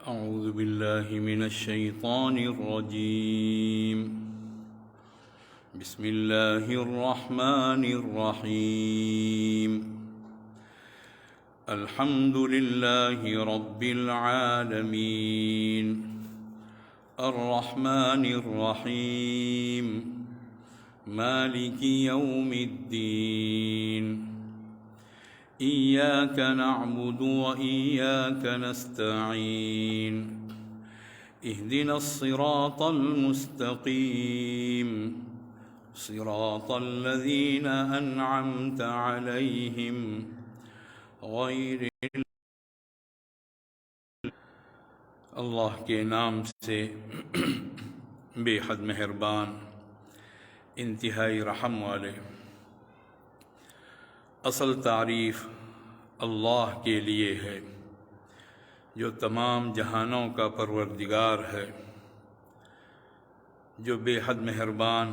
أعوذ بالله من الشيطان الرجيم. بسم الله الرحمن الرحيم. الحمد لله رب العالمين الرحمن الرحيم مالك يوم الدين إياك نعبد وإياك نستعين اهدنا الصراط المستقيم صراط الذين أنعمت عليهم غير اللہ کے نام سے بے حد مہربان انتہائی رحم والے. اصل تعریف اللہ کے لیے ہے جو تمام جہانوں کا پروردگار ہے، جو بے حد مہربان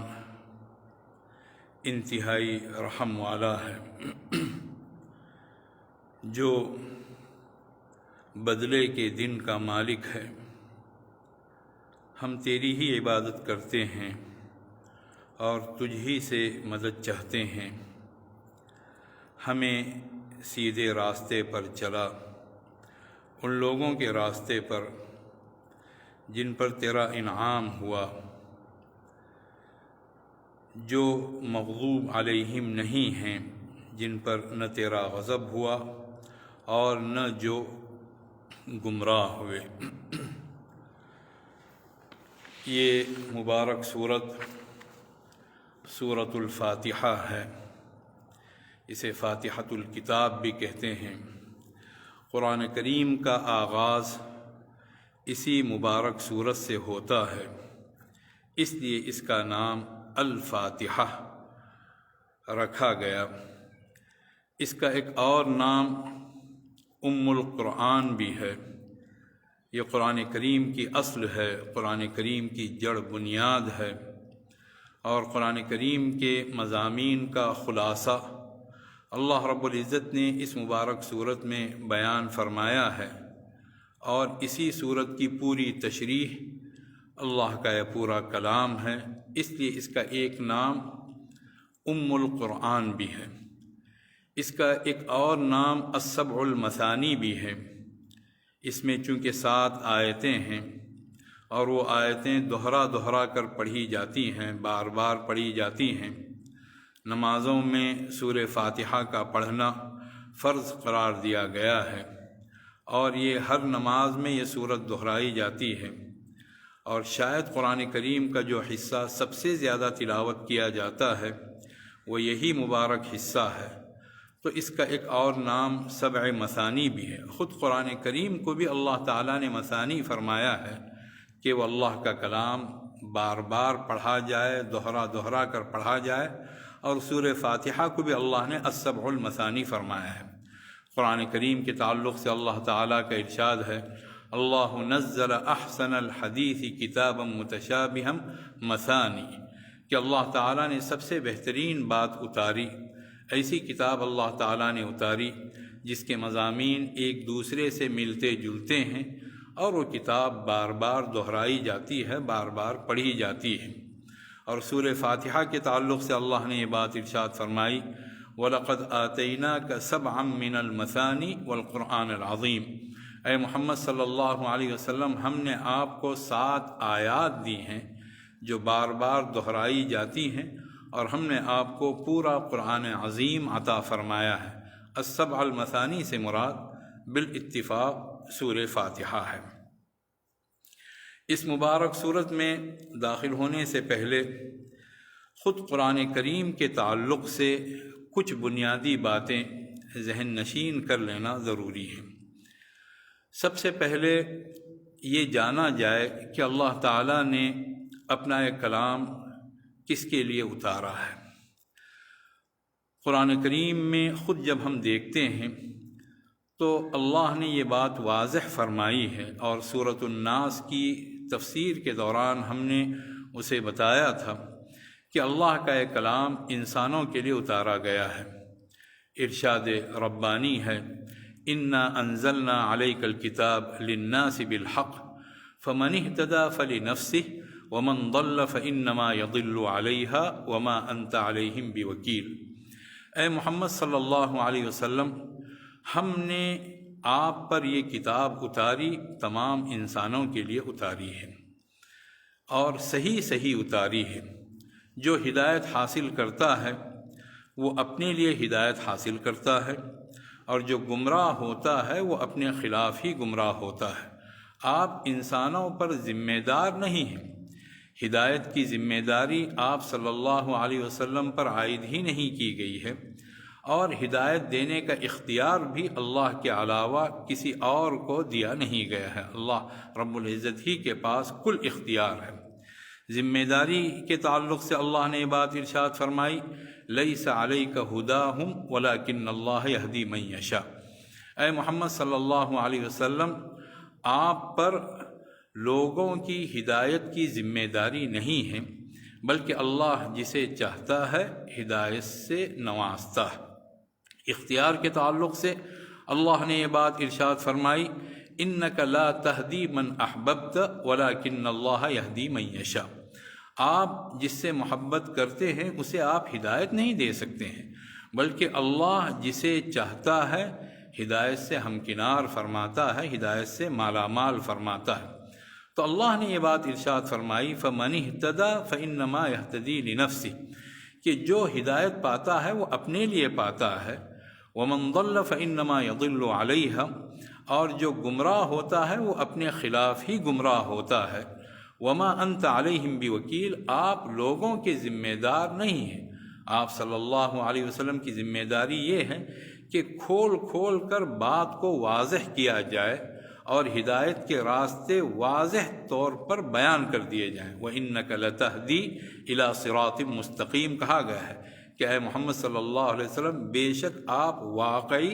انتہائی رحم والا ہے، جو بدلے کے دن کا مالک ہے. ہم تیری ہی عبادت کرتے ہیں اور تجھ ہی سے مدد چاہتے ہیں. ہمیں سیدھے راستے پر چلا، ان لوگوں کے راستے پر جن پر تیرا انعام ہوا، جو مغضوب علیہم نہیں ہیں، جن پر نہ تیرا غضب ہوا اور نہ جو گمراہ ہوئے. یہ مبارک سورۃ الفاتحہ ہے. اسے فاتحۃ الکتاب بھی کہتے ہیں. قرآن کریم کا آغاز اسی مبارک سورت سے ہوتا ہے، اس لیے اس کا نام الفاتحہ رکھا گیا. اس کا ایک اور نام ام القرآن بھی ہے. یہ قرآن کریم کی اصل ہے، قرآن کریم کی جڑ بنیاد ہے، اور قرآن کریم کے مضامین کا خلاصہ اللہ رب العزت نے اس مبارک صورت میں بیان فرمایا ہے، اور اسی صورت کی پوری تشریح اللہ کا یہ پورا کلام ہے. اس لیے اس کا ایک نام ام القرآن بھی ہے. اس کا ایک اور نام السبع المثانی بھی ہے. اس میں چونکہ 7 آیتیں ہیں اور وہ آیتیں دہرا کر پڑھی جاتی ہیں، بار بار پڑھی جاتی ہیں. نمازوں میں سورہ فاتحہ کا پڑھنا فرض قرار دیا گیا ہے، اور یہ ہر نماز میں یہ سورت دہرائی جاتی ہے. اور شاید قرآن کریم کا جو حصہ سب سے زیادہ تلاوت کیا جاتا ہے وہ یہی مبارک حصہ ہے. تو اس کا ایک اور نام سبع مثانی بھی ہے. خود قرآن کریم کو بھی اللہ تعالیٰ نے مثانی فرمایا ہے کہ وہ اللہ کا کلام بار بار پڑھا جائے، دہرا کر پڑھا جائے. اور سورہ فاتحہ کو بھی اللہ نے السبع المثانی فرمایا ہے. قرآن کریم کے تعلق سے اللہ تعالیٰ کا ارشاد ہے، اللہ نزل احسن الحدیث کتابا متشابہا مثانی، کہ اللہ تعالیٰ نے سب سے بہترین بات اتاری، ایسی کتاب اللہ تعالیٰ نے اتاری جس کے مضامین ایک دوسرے سے ملتے جلتے ہیں، اور وہ کتاب بار بار دہرائی جاتی ہے، بار بار پڑھی جاتی ہے. اور سورہ فاتحہ کے تعلق سے اللہ نے یہ بات ارشاد فرمائی، وَلَقَدْ آتَيْنَاكَ سَبْعًا مِّنَ الْمَثَانِي وَالْقُرْآنِ الْعَظِيمِ. اے محمد صلی اللہ علیہ وسلم، ہم نے آپ کو 7 آیات دی ہیں جو بار بار دہرائی جاتی ہیں، اور ہم نے آپ کو پورا قرآن عظیم عطا فرمایا ہے. السبع المثانی سے مراد بالاتفاق سورہ فاتحہ ہے. اس مبارک صورت میں داخل ہونے سے پہلے خود قرآن کریم کے تعلق سے کچھ بنیادی باتیں ذہن نشین کر لینا ضروری ہے. سب سے پہلے یہ جانا جائے کہ اللہ تعالیٰ نے اپنا ایک کلام کس کے لیے اتارا ہے. قرآن کریم میں خود جب ہم دیکھتے ہیں تو اللہ نے یہ بات واضح فرمائی ہے، اور سورۃ الناس کی تفسیر کے دوران ہم نے اسے بتایا تھا کہ اللہ کا یہ کلام انسانوں کے لیے اتارا گیا ہے. ارشاد ربانی ہے، انا انزلنا علیک الکتاب للناس بالحق فمن اہتدى فلنفسه ومن ضل فانما يضل علیها وما انت علیہم بوکیل۔ اے محمد صلی اللہ علیہ وسلم، ہم نے آپ پر یہ کتاب اتاری، تمام انسانوں کے لیے اتاری ہے اور صحیح اتاری ہے۔ جو ہدایت حاصل کرتا ہے وہ اپنے لیے ہدایت حاصل کرتا ہے، اور جو گمراہ ہوتا ہے وہ اپنے خلاف ہی گمراہ ہوتا ہے۔ آپ انسانوں پر ذمہ دار نہیں ہیں، ہدایت کی ذمہ داری آپ صلی اللہ علیہ وسلم پر عائد ہی نہیں کی گئی ہے، اور ہدایت دینے کا اختیار بھی اللہ کے علاوہ کسی اور کو دیا نہیں گیا ہے۔ اللہ رب العزت ہی کے پاس کل اختیار ہے۔ ذمہ داری کے تعلق سے اللہ نے یہ بات ارشاد فرمائی، لیس علیک ھداھم ولکن اللہ یہدی من یشاء۔ اے محمد صلی اللہ علیہ وسلم، آپ پر لوگوں کی ہدایت کی ذمہ داری نہیں ہے، بلکہ اللہ جسے چاہتا ہے ہدایت سے نوازتا ہے۔ اختیار کے تعلق سے اللہ نے یہ بات ارشاد فرمائی، انک لا تہدی من احببت ولکن اللہ یہدی من یشاء۔ آپ جس سے محبت کرتے ہیں اسے آپ ہدایت نہیں دے سکتے ہیں، بلکہ اللہ جسے چاہتا ہے ہدایت سے ہمکنار فرماتا ہے، ہدایت سے مالا مال فرماتا ہے۔ تو اللہ نے یہ بات ارشاد فرمائی، فمن اہتدی فانما یہتدی لنفسہ، کہ جو ہدایت پاتا ہے وہ اپنے لیے پاتا ہے، ومن ضل فانما یضل علیہا، اور جو گمراہ ہوتا ہے وہ اپنے خلاف ہی گمراہ ہوتا ہے۔ وما انت علیہم بوکیل، آپ لوگوں کے ذمہ دار نہیں ہیں۔ آپ صلی اللہ علیہ وسلم کی ذمہ داری یہ ہے کہ کھول کر بات کو واضح کیا جائے اور ہدایت کے راستے واضح طور پر بیان کر دیے جائیں۔ وَإِنَّكَ لَتَهْدِي إِلَى صِرَاطٍ مستقیم کہا گیا ہے کہ اے محمد صلی اللہ علیہ وسلم، بے شک آپ واقعی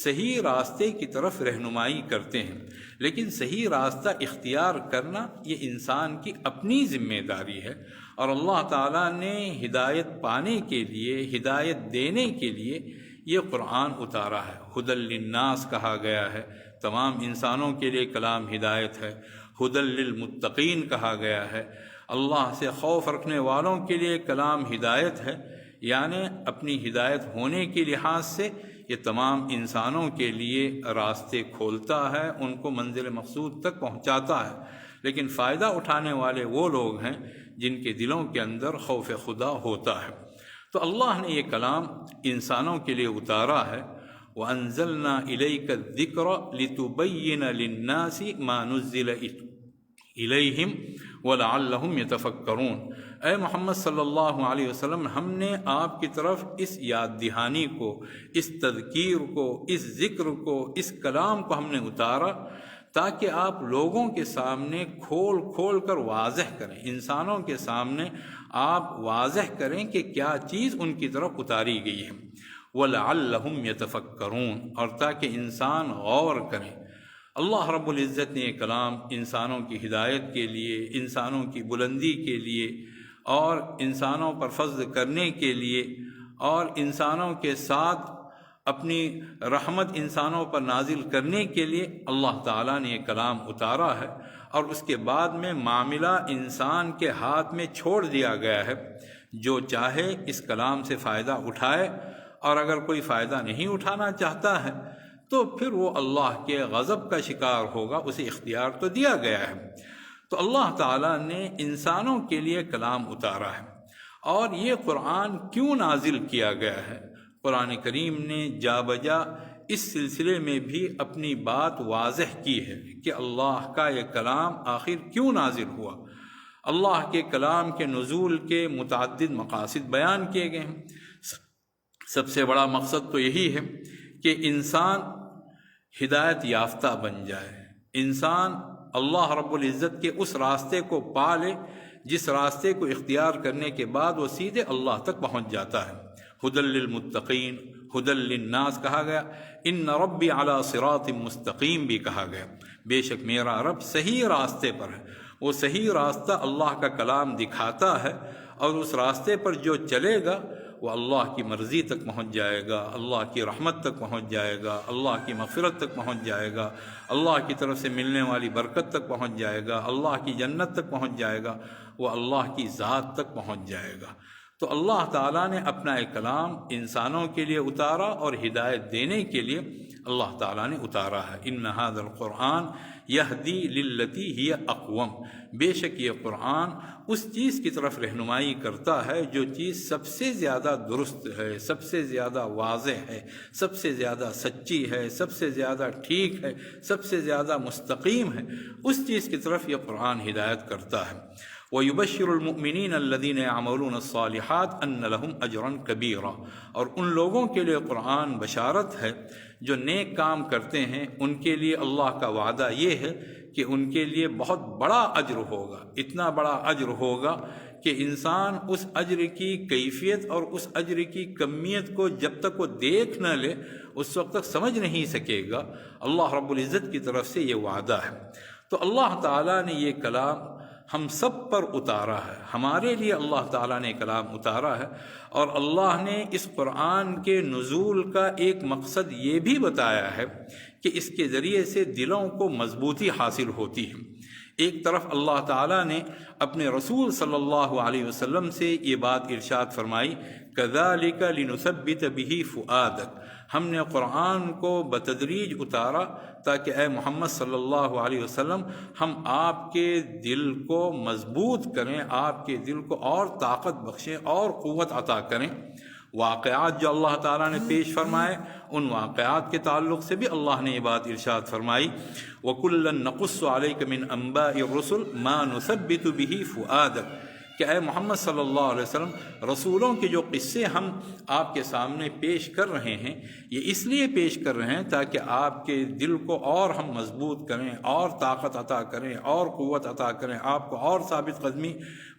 صحیح راستے کی طرف رہنمائی کرتے ہیں، لیکن صحیح راستہ اختیار کرنا یہ انسان کی اپنی ذمہ داری ہے، اور اللہ تعالیٰ نے ہدایت پانے کے لیے، ہدایت دینے کے لیے یہ قرآن اتارا ہے۔ ھدی للناس کہا گیا ہے، تمام انسانوں کے لیے کلام ہدایت ہے۔ ھدی للمتقین کہا گیا ہے، اللہ سے خوف رکھنے والوں کے لیے کلام ہدایت ہے، یعنی اپنی ہدایت ہونے کے لحاظ سے یہ تمام انسانوں کے لیے راستے کھولتا ہے، ان کو منزل مقصود تک پہنچاتا ہے، لیکن فائدہ اٹھانے والے وہ لوگ ہیں جن کے دلوں کے اندر خوف خدا ہوتا ہے۔ تو اللہ نے یہ کلام انسانوں کے لیے اتارا ہے، وَأَنزَلْنَا إِلَيْكَ الذِّكْرَ لِتُبَيِّنَ لِلنَّاسِ مَا نُزِّلَ إِلَيْهِمْ وَلَعَلَّهُمْ يَتَفَكَّرُونَ۔ اے محمد صلی اللہ علیہ وسلم، ہم نے آپ کی طرف اس یاد دہانی کو، اس تذکیر کو، اس ذکر کو، اس کلام کو ہم نے اتارا تاکہ آپ لوگوں کے سامنے کھول کر واضح کریں، انسانوں کے سامنے آپ واضح کریں کہ کیا چیز ان کی طرف اتاری گئی ہے۔ وَلَعَلَّهُمْ يَتَفَكَّرُونَ، اور تاکہ انسان غور کریں۔ اللہ رب العزت نے یہ کلام انسانوں کی ہدایت کے لیے، انسانوں کی بلندی کے لیے، اور انسانوں پر فضل کرنے کے لیے، اور انسانوں کے ساتھ اپنی رحمت انسانوں پر نازل کرنے کے لیے اللہ تعالیٰ نے یہ کلام اتارا ہے، اور اس کے بعد میں معاملہ انسان کے ہاتھ میں چھوڑ دیا گیا ہے۔ جو چاہے اس کلام سے فائدہ اٹھائے، اور اگر کوئی فائدہ نہیں اٹھانا چاہتا ہے تو پھر وہ اللہ کے غضب کا شکار ہوگا، اسے اختیار تو دیا گیا ہے۔ تو اللہ تعالیٰ نے انسانوں کے لیے کلام اتارا ہے۔ اور یہ قرآن کیوں نازل کیا گیا ہے؟ قرآن کریم نے جا بجا اس سلسلے میں بھی اپنی بات واضح کی ہے کہ اللہ کا یہ کلام آخر کیوں نازل ہوا۔ اللہ کے کلام کے نزول کے متعدد مقاصد بیان کیے گئے ہیں۔ سب سے بڑا مقصد تو یہی ہے کہ انسان ہدایت یافتہ بن جائے، انسان اللہ رب العزت کے اس راستے کو پا لے جس راستے کو اختیار کرنے کے بعد وہ سیدھے اللہ تک پہنچ جاتا ہے۔ ھدی للمتقین، ھدی للناس کہا گیا، ان ربی علی صراط مستقیم بھی کہا گیا، بے شک میرا رب صحیح راستے پر ہے۔ وہ صحیح راستہ اللہ کا کلام دکھاتا ہے، اور اس راستے پر جو چلے گا وہ اللہ کی مرضی تک پہنچ جائے گا، اللہ کی رحمت تک پہنچ جائے گا، اللہ کی مغفرت تک پہنچ جائے گا، اللہ کی طرف سے ملنے والی برکت تک پہنچ جائے گا، اللہ کی جنت تک پہنچ جائے گا، وہ اللہ کی ذات تک پہنچ جائے گا۔ تو اللہ تعالیٰ نے اپنا ایک کلام انسانوں کے لیے اتارا اور ہدایت دینے کے لیے اللہ تعالیٰ نے اتارا ہے۔ ان ھذا القرآن یہدی للتی ہی اقوم، بے شک یہ قرآن اس چیز کی طرف رہنمائی کرتا ہے جو چیز سب سے زیادہ درست ہے، سب سے زیادہ واضح ہے، سب سے زیادہ سچی ہے، سب سے زیادہ ٹھیک ہے، سب سے زیادہ مستقیم ہے، اس چیز کی طرف یہ قرآن ہدایت کرتا ہے۔ وَيُبَشِّرُ الْمُؤْمِنِينَ الَّذِينَ يَعْمَلُونَ الصَّالِحَاتِ أَنَّ لَهُمْ أَجْرًا كَبِيرًا، اور ان لوگوں کے لیے قرآن بشارت ہے جو نیک کام کرتے ہیں، ان کے لیے اللہ کا وعدہ یہ ہے کہ ان کے لیے بہت بڑا اجر ہوگا، اتنا بڑا اجر ہوگا کہ انسان اس اجر کی کیفیت اور اس اجر کی کمیت کو جب تک وہ دیکھ نہ لے اس وقت تک سمجھ نہیں سکے گا۔ اللہ رب العزت کی طرف سے یہ وعدہ ہے۔ تو اللہ تعالیٰ نے یہ کلام ہم سب پر اتارا ہے، ہمارے لیے اللہ تعالیٰ نے کلام اتارا ہے، اور اللہ نے اس قرآن کے نزول کا ایک مقصد یہ بھی بتایا ہے کہ اس کے ذریعے سے دلوں کو مضبوطی حاصل ہوتی ہے۔ ایک طرف اللہ تعالیٰ نے اپنے رسول صلی اللہ علیہ وسلم سے یہ بات ارشاد فرمائی، كَذَلِكَ لِنُثَبِّتَ بِهِ فُؤَادَكَ، ہم نے قرآن کو بتدریج اتارا تاکہ اے محمد صلی اللہ علیہ وسلم ہم آپ کے دل کو مضبوط کریں، آپ کے دل کو اور طاقت بخشیں اور قوت عطا کریں۔ واقعات جو اللہ تعالیٰ نے پیش فرمائے، ان واقعات کے تعلق سے بھی اللہ نے یہ بات ارشاد فرمائی، وَكُلًّا نَقُصُّ عَلَيْكَ مِنْ أَنْبَاءِ الرُّسُلِ مَا نُثَبِّتُ بِهِ فُؤَادَكَ، کہ اے محمد صلی اللہ علیہ وسلم رسولوں کے جو قصے ہم آپ کے سامنے پیش کر رہے ہیں، یہ اس لیے پیش کر رہے ہیں تاکہ آپ کے دل کو اور ہم مضبوط کریں اور طاقت عطا کریں اور قوت عطا کریں، آپ کو اور ثابت قدمی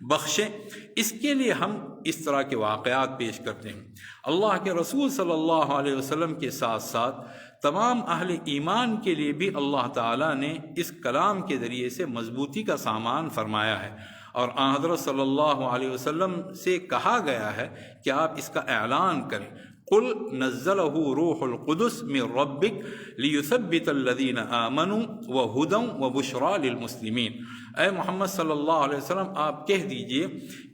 بخشیں، اس کے لیے ہم اس طرح کے واقعات پیش کرتے ہیں۔ اللہ کے رسول صلی اللہ علیہ وسلم کے ساتھ ساتھ تمام اہل ایمان کے لیے بھی اللہ تعالیٰ نے اس کلام کے ذریعے سے مضبوطی کا سامان فرمایا ہے، اور آن حضرت صلی اللہ علیہ وسلم سے کہا گیا ہے کہ آپ اس کا اعلان کریں، قُلْ نَزَّلَهُ رُوحُ الْقُدُسِ مِنْ رَبِّكَ لِيُثَبِّتَ الَّذِينَ آمَنُوا وَهُدًى وَبُشْرَى لِلْمُسْلِمِينَ۔ اے محمد صلی اللہ علیہ وسلم آپ کہہ دیجئے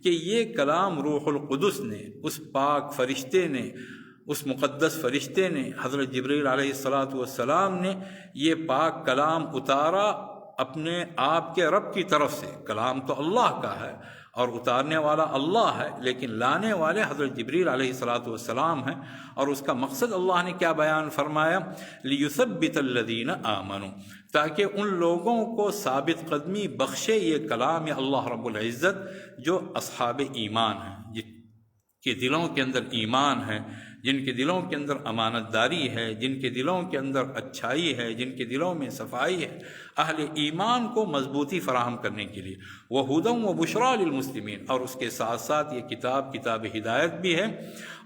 کہ یہ کلام روح القدس نے، اس پاک فرشتے نے، اس مقدس فرشتے نے، حضرت جبریل علیہ السلام نے یہ پاک کلام اتارا اپنے آپ کے رب کی طرف سے۔ کلام تو اللہ کا ہے اور اتارنے والا اللہ ہے، لیکن لانے والے حضرت جبریل علیہ السلام ہیں، اور اس کا مقصد اللہ نے کیا بیان فرمایا، لِيُثَبِّتَ الَّذِينَ آمَنُوا، تاکہ ان لوگوں کو ثابت قدمی بخشے یہ کلام اللہ رب العزت جو اصحاب ایمان ہیں، جن کے دلوں کے اندر ایمان ہے، جن کے دلوں کے اندر امانت داری ہے، جن کے دلوں کے اندر اچھائی ہے، جن کے دلوں میں صفائی ہے، اہل ایمان کو مضبوطی فراہم کرنے کے لیے، وَهُدًى وَبُشْرَى لِلْمُسْلِمِينَ، اور اس کے ساتھ ساتھ یہ کتاب ہدایت بھی ہے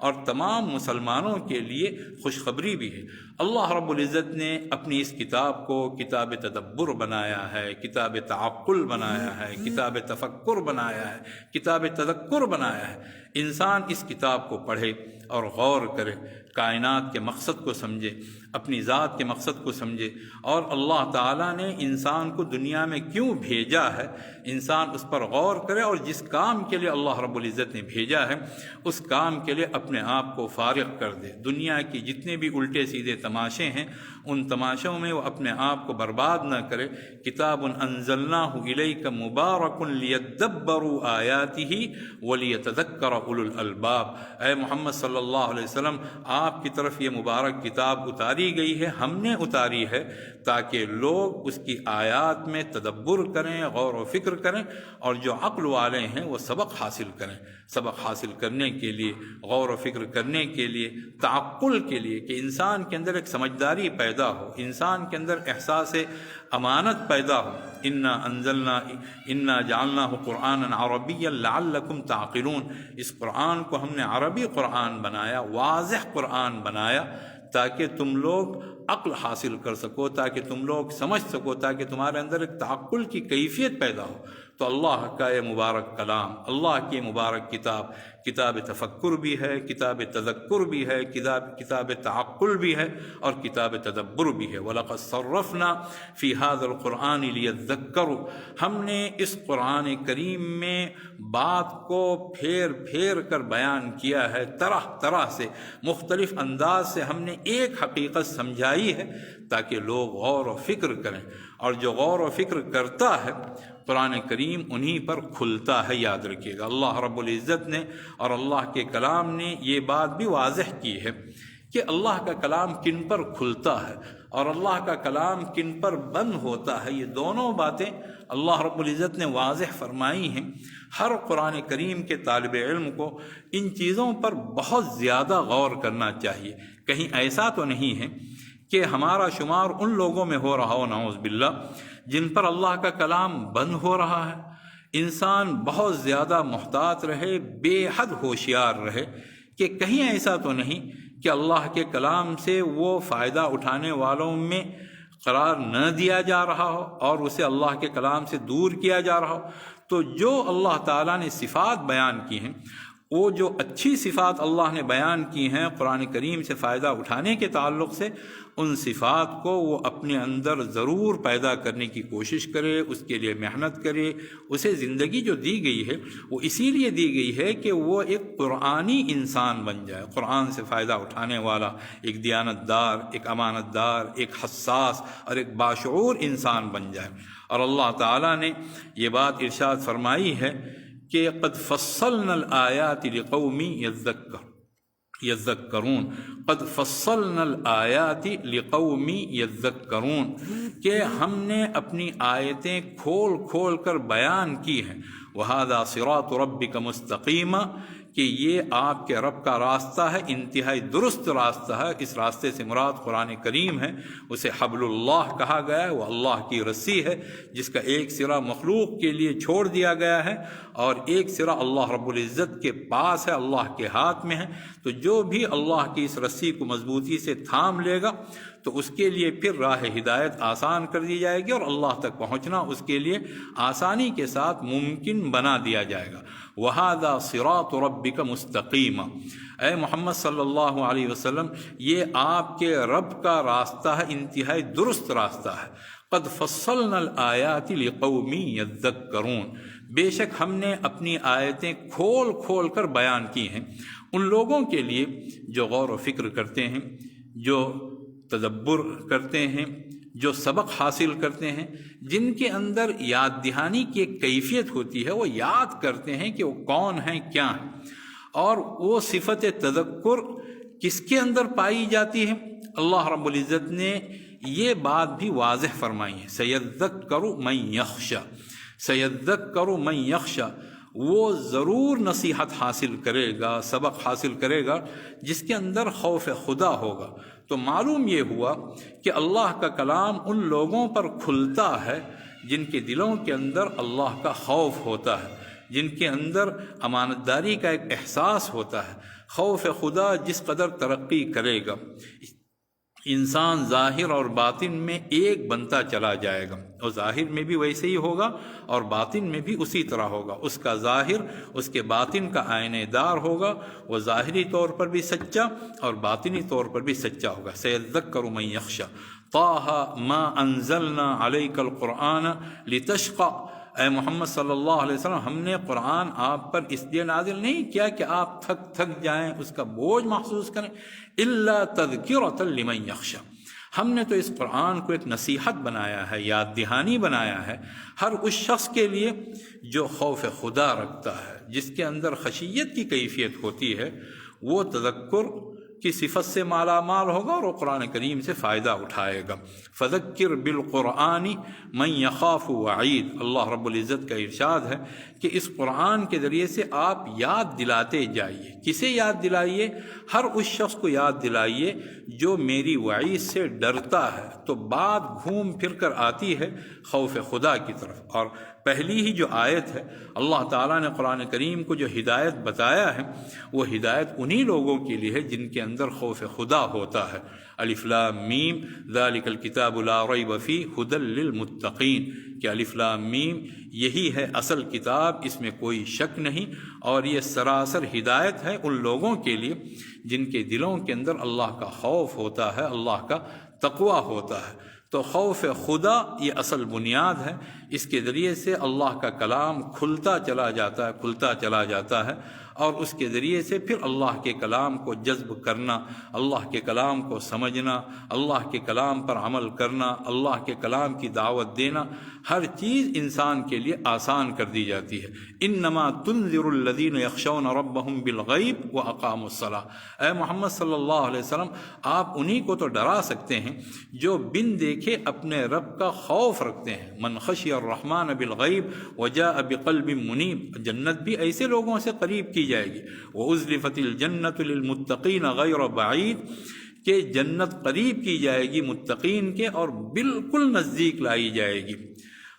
اور تمام مسلمانوں کے لیے خوشخبری بھی ہے۔ اللہ رب العزت نے اپنی اس کتاب کو کتاب تدبر بنایا ہے، کتاب تعقل بنایا ہے، کتاب تفکر بنایا ہے، کتاب تذکر بنایا ہے۔ انسان اس کتاب کو پڑھے اور غور کرے، کائنات کے مقصد کو سمجھے، اپنی ذات کے مقصد کو سمجھے، اور اللہ تعالیٰ نے انسان کو دنیا میں کیوں بھیجا ہے انسان اس پر غور کرے، اور جس کام کے لیے اللہ رب العزت نے بھیجا ہے اس کام کے لیے اپنے آپ کو فارغ کر دے۔ دنیا کی جتنے بھی الٹے سیدھے تماشے ہیں ان تماشوں میں وہ اپنے آپ کو برباد نہ کرے۔ کتاب انزلناہ الیک مبارک لیدبروا آیاتہ ولیتذکر اولو الالباب، اے محمد صلی اللہ علیہ وسلم آپ کی طرف یہ مبارک کتاب اتاری گئی ہے، ہم نے اتاری ہے تاکہ لوگ اس کی آیات میں تدبر کریں، غور و فکر کریں، اور جو عقل والے ہیں وہ سبق حاصل کریں۔ سبق حاصل کرنے کے لیے، غور و فکر کرنے کے لیے، تعقل کے لیے، کہ انسان کے اندر ایک سمجھداری پیدا ہو، انسان کے اندر احساس امانت پیدا ہو۔ انا جعلناہ قرآنا عربیا لعلکم تعقلون، اس قرآن کو ہم نے عربی قرآن بنایا، واضح قرآن بنایا، تاکہ تم لوگ عقل حاصل کر سکو، تاکہ تم لوگ سمجھ سکو، تاکہ تمہارے اندر ایک تعقل کی کیفیت پیدا ہو۔ تو اللہ کا یہ مبارک کلام، اللہ کی مبارک کتاب کتاب تفکر بھی ہے، کتاب تذکر بھی ہے، کتاب تعقل بھی ہے، اور کتاب تدبر بھی ہے۔ وَلَقَدْ صَرَّفْنَا فِي هَذَا الْقُرْآنِ لِيَذَّكَّرُوا، ہم نے اس قرآن کریم میں بات کو پھیر پھیر کر بیان کیا ہے، طرح طرح سے مختلف انداز سے ہم نے ایک حقیقت سمجھائی ہے تاکہ لوگ غور و فکر کریں، اور جو غور و فکر کرتا ہے قرآن کریم انہی پر کھلتا ہے۔ یاد رکھیے گا، اللہ رب العزت نے اور اللہ کے کلام نے یہ بات بھی واضح کی ہے کہ اللہ کا کلام کن پر کھلتا ہے اور اللہ کا کلام کن پر بند ہوتا ہے۔ یہ دونوں باتیں اللہ رب العزت نے واضح فرمائی ہیں۔ ہر قرآن کریم کے طالب علم کو ان چیزوں پر بہت زیادہ غور کرنا چاہیے۔ کہیں ایسا تو نہیں ہے کہ ہمارا شمار ان لوگوں میں ہو رہا ہو نعوذ باللہ جن پر اللہ کا کلام بند ہو رہا ہے۔ انسان بہت زیادہ محتاط رہے، بے حد ہوشیار رہے کہ کہیں ایسا تو نہیں کہ اللہ کے کلام سے وہ فائدہ اٹھانے والوں میں قرار نہ دیا جا رہا ہو اور اسے اللہ کے کلام سے دور کیا جا رہا ہو۔ تو جو اللہ تعالیٰ نے صفات بیان کی ہیں، وہ جو اچھی صفات اللہ نے بیان کی ہیں قرآن کریم سے فائدہ اٹھانے کے تعلق سے، ان صفات کو وہ اپنے اندر ضرور پیدا کرنے کی کوشش کرے، اس کے لیے محنت کرے۔ اسے زندگی جو دی گئی ہے وہ اسی لیے دی گئی ہے کہ وہ ایک قرآنی انسان بن جائے، قرآن سے فائدہ اٹھانے والا، ایک دیانت دار، ایک امانت دار، ایک حساس اور ایک باشعور انسان بن جائے۔ اور اللہ تعالیٰ نے یہ بات ارشاد فرمائی ہے کہ قد فصلنا الآیات لقوم یذکرون، قد فصلنا الآیات لقوم یذکرون، کہ ہم نے اپنی آیتیں کھول کھول کر بیان کی ہیں۔ وَهَذَا صِرَاطُ رَبِّكَ مُسْتَقِيمًا، کہ یہ آپ کے رب کا راستہ ہے، انتہائی درست راستہ ہے۔ اس راستے سے مراد قرآن کریم ہے، اسے حبل اللہ کہا گیا ہے، وہ اللہ کی رسی ہے جس کا ایک سرا مخلوق کے لیے چھوڑ دیا گیا ہے اور ایک سرا اللہ رب العزت کے پاس ہے، اللہ کے ہاتھ میں ہے۔ تو جو بھی اللہ کی اس رسی کو مضبوطی سے تھام لے گا تو اس کے لیے پھر راہ ہدایت آسان کر دی جائے گی اور اللہ تک پہنچنا اس کے لیے آسانی کے ساتھ ممکن بنا دیا جائے گا۔ وَهَذَا صِرَاطُ رَبِّكَ مُسْتَقِيمًا، اے محمد صلی اللہ علیہ وسلم، یہ آپ کے رب کا راستہ ہے، انتہائی درست راستہ ہے۔ قد فصلنا الآیات لقوم یذکرون، بے شک ہم نے اپنی آیتیں کھول کھول کر بیان کی ہیں ان لوگوں کے لیے جو غور و فکر کرتے ہیں، جو تدبر کرتے ہیں، جو سبق حاصل کرتے ہیں، جن کے اندر یاد دہانی کی ایک کیفیت ہوتی ہے، وہ یاد کرتے ہیں کہ وہ کون ہیں، کیا ہیں۔ اور وہ صفت تذکر کس کے اندر پائی جاتی ہے؟ اللہ رب العزت نے یہ بات بھی واضح فرمائی ہے، سَيَذَّكَّرُ مَن يَخْشَى، سَيَذَّكَّرُ مَن يَخْشَى، وہ ضرور نصیحت حاصل کرے گا، سبق حاصل کرے گا جس کے اندر خوف خدا ہوگا۔ تو معلوم یہ ہوا کہ اللہ کا کلام ان لوگوں پر کھلتا ہے جن کے دلوں کے اندر اللہ کا خوف ہوتا ہے، جن کے اندر امانت داری کا ایک احساس ہوتا ہے۔ خوف خدا جس قدر ترقی کرے گا، انسان ظاہر اور باطن میں ایک بنتا چلا جائے گا، اور ظاہر میں بھی ویسے ہی ہوگا اور باطن میں بھی اسی طرح ہوگا۔ اس کا ظاہر اس کے باطن کا آئینہ دار ہوگا، وہ ظاہری طور پر بھی سچا اور باطنی طور پر بھی سچا ہوگا۔ سَيَذَّكَّرُ مَن يَخْشَى طَٰهَ مَا أَنزَلْنَا عَلَيْكَ الْقُرْآنَ لِتَشْقَىٰ، اے محمد صلی اللہ علیہ وسلم، ہم نے قرآن آپ پر اس لیے نازل نہیں کیا کہ آپ تھک جائیں، اس کا بوجھ محسوس کریں، إِلَّا تَذْكِرَةً لِمَن يَخْشَىٰ، ہم نے تو اس قرآن کو ایک نصیحت بنایا ہے، یاد دہانی بنایا ہے ہر اس شخص کے لیے جو خوف خدا رکھتا ہے، جس کے اندر خشیت کی کیفیت ہوتی ہے، وہ تذکر کی صفت سے مالا مال ہوگا اور وہ قرآن کریم سے فائدہ اٹھائے گا۔ فذکر بالقرآن من یخاف وعید، اللہ رب العزت کا ارشاد ہے کہ اس قرآن کے ذریعے سے آپ یاد دلاتے جائیے۔ کسے یاد دلائیے؟ ہر اس شخص کو یاد دلائیے جو میری وعید سے ڈرتا ہے۔ تو بات گھوم پھر کر آتی ہے خوف خدا کی طرف، اور پہلی ہی جو آیت ہے اللہ تعالیٰ نے قرآن کریم کو جو ہدایت بتایا ہے وہ ہدایت انہی لوگوں کے لیے ہے جن کے اندر اندر خوف خدا ہوتا ہے۔ الف لام میم ذالک الکتاب لا ریب فیہ ھدی للمتقین، کہ الف لام میم یہی ہے اصل کتاب، اس میں کوئی شک نہیں، اور یہ سراسر ہدایت ہے ان لوگوں کے لیے جن کے دلوں کے اندر اللہ کا خوف ہوتا ہے، اللہ کا تقوی ہوتا ہے۔ تو خوف خدا یہ اصل بنیاد ہے، اس کے ذریعے سے اللہ کا کلام کھلتا چلا جاتا ہے، اور اس کے ذریعے سے پھر اللہ کے کلام کو جذب کرنا، اللہ کے کلام کو سمجھنا، اللہ کے کلام پر عمل کرنا، اللہ کے کلام کی دعوت دینا، ہر چیز انسان کے لیے آسان کر دی جاتی ہے۔ انما تنذر الذین یخشون ربهم بالغیب واقاموا الصلاۃ، اے محمد صلی اللہ علیہ وسلم آپ انہی کو تو ڈرا سکتے ہیں جو بن دیکھے اپنے رب کا خوف رکھتے ہیں۔ من خشی الرحمن بالغیب وجاء بقلب منیب، جنت بھی ایسے لوگوں سے قریب کی جائے گی۔ وَأُزْلِفَتِ الْجَنَّةُ لِلْمُتَّقِينَ غَيْرَ بَعِيدٍ، کہ جنت قریب کی جائے گی متقین کے اور بالکل نزدیک لائی جائے گی۔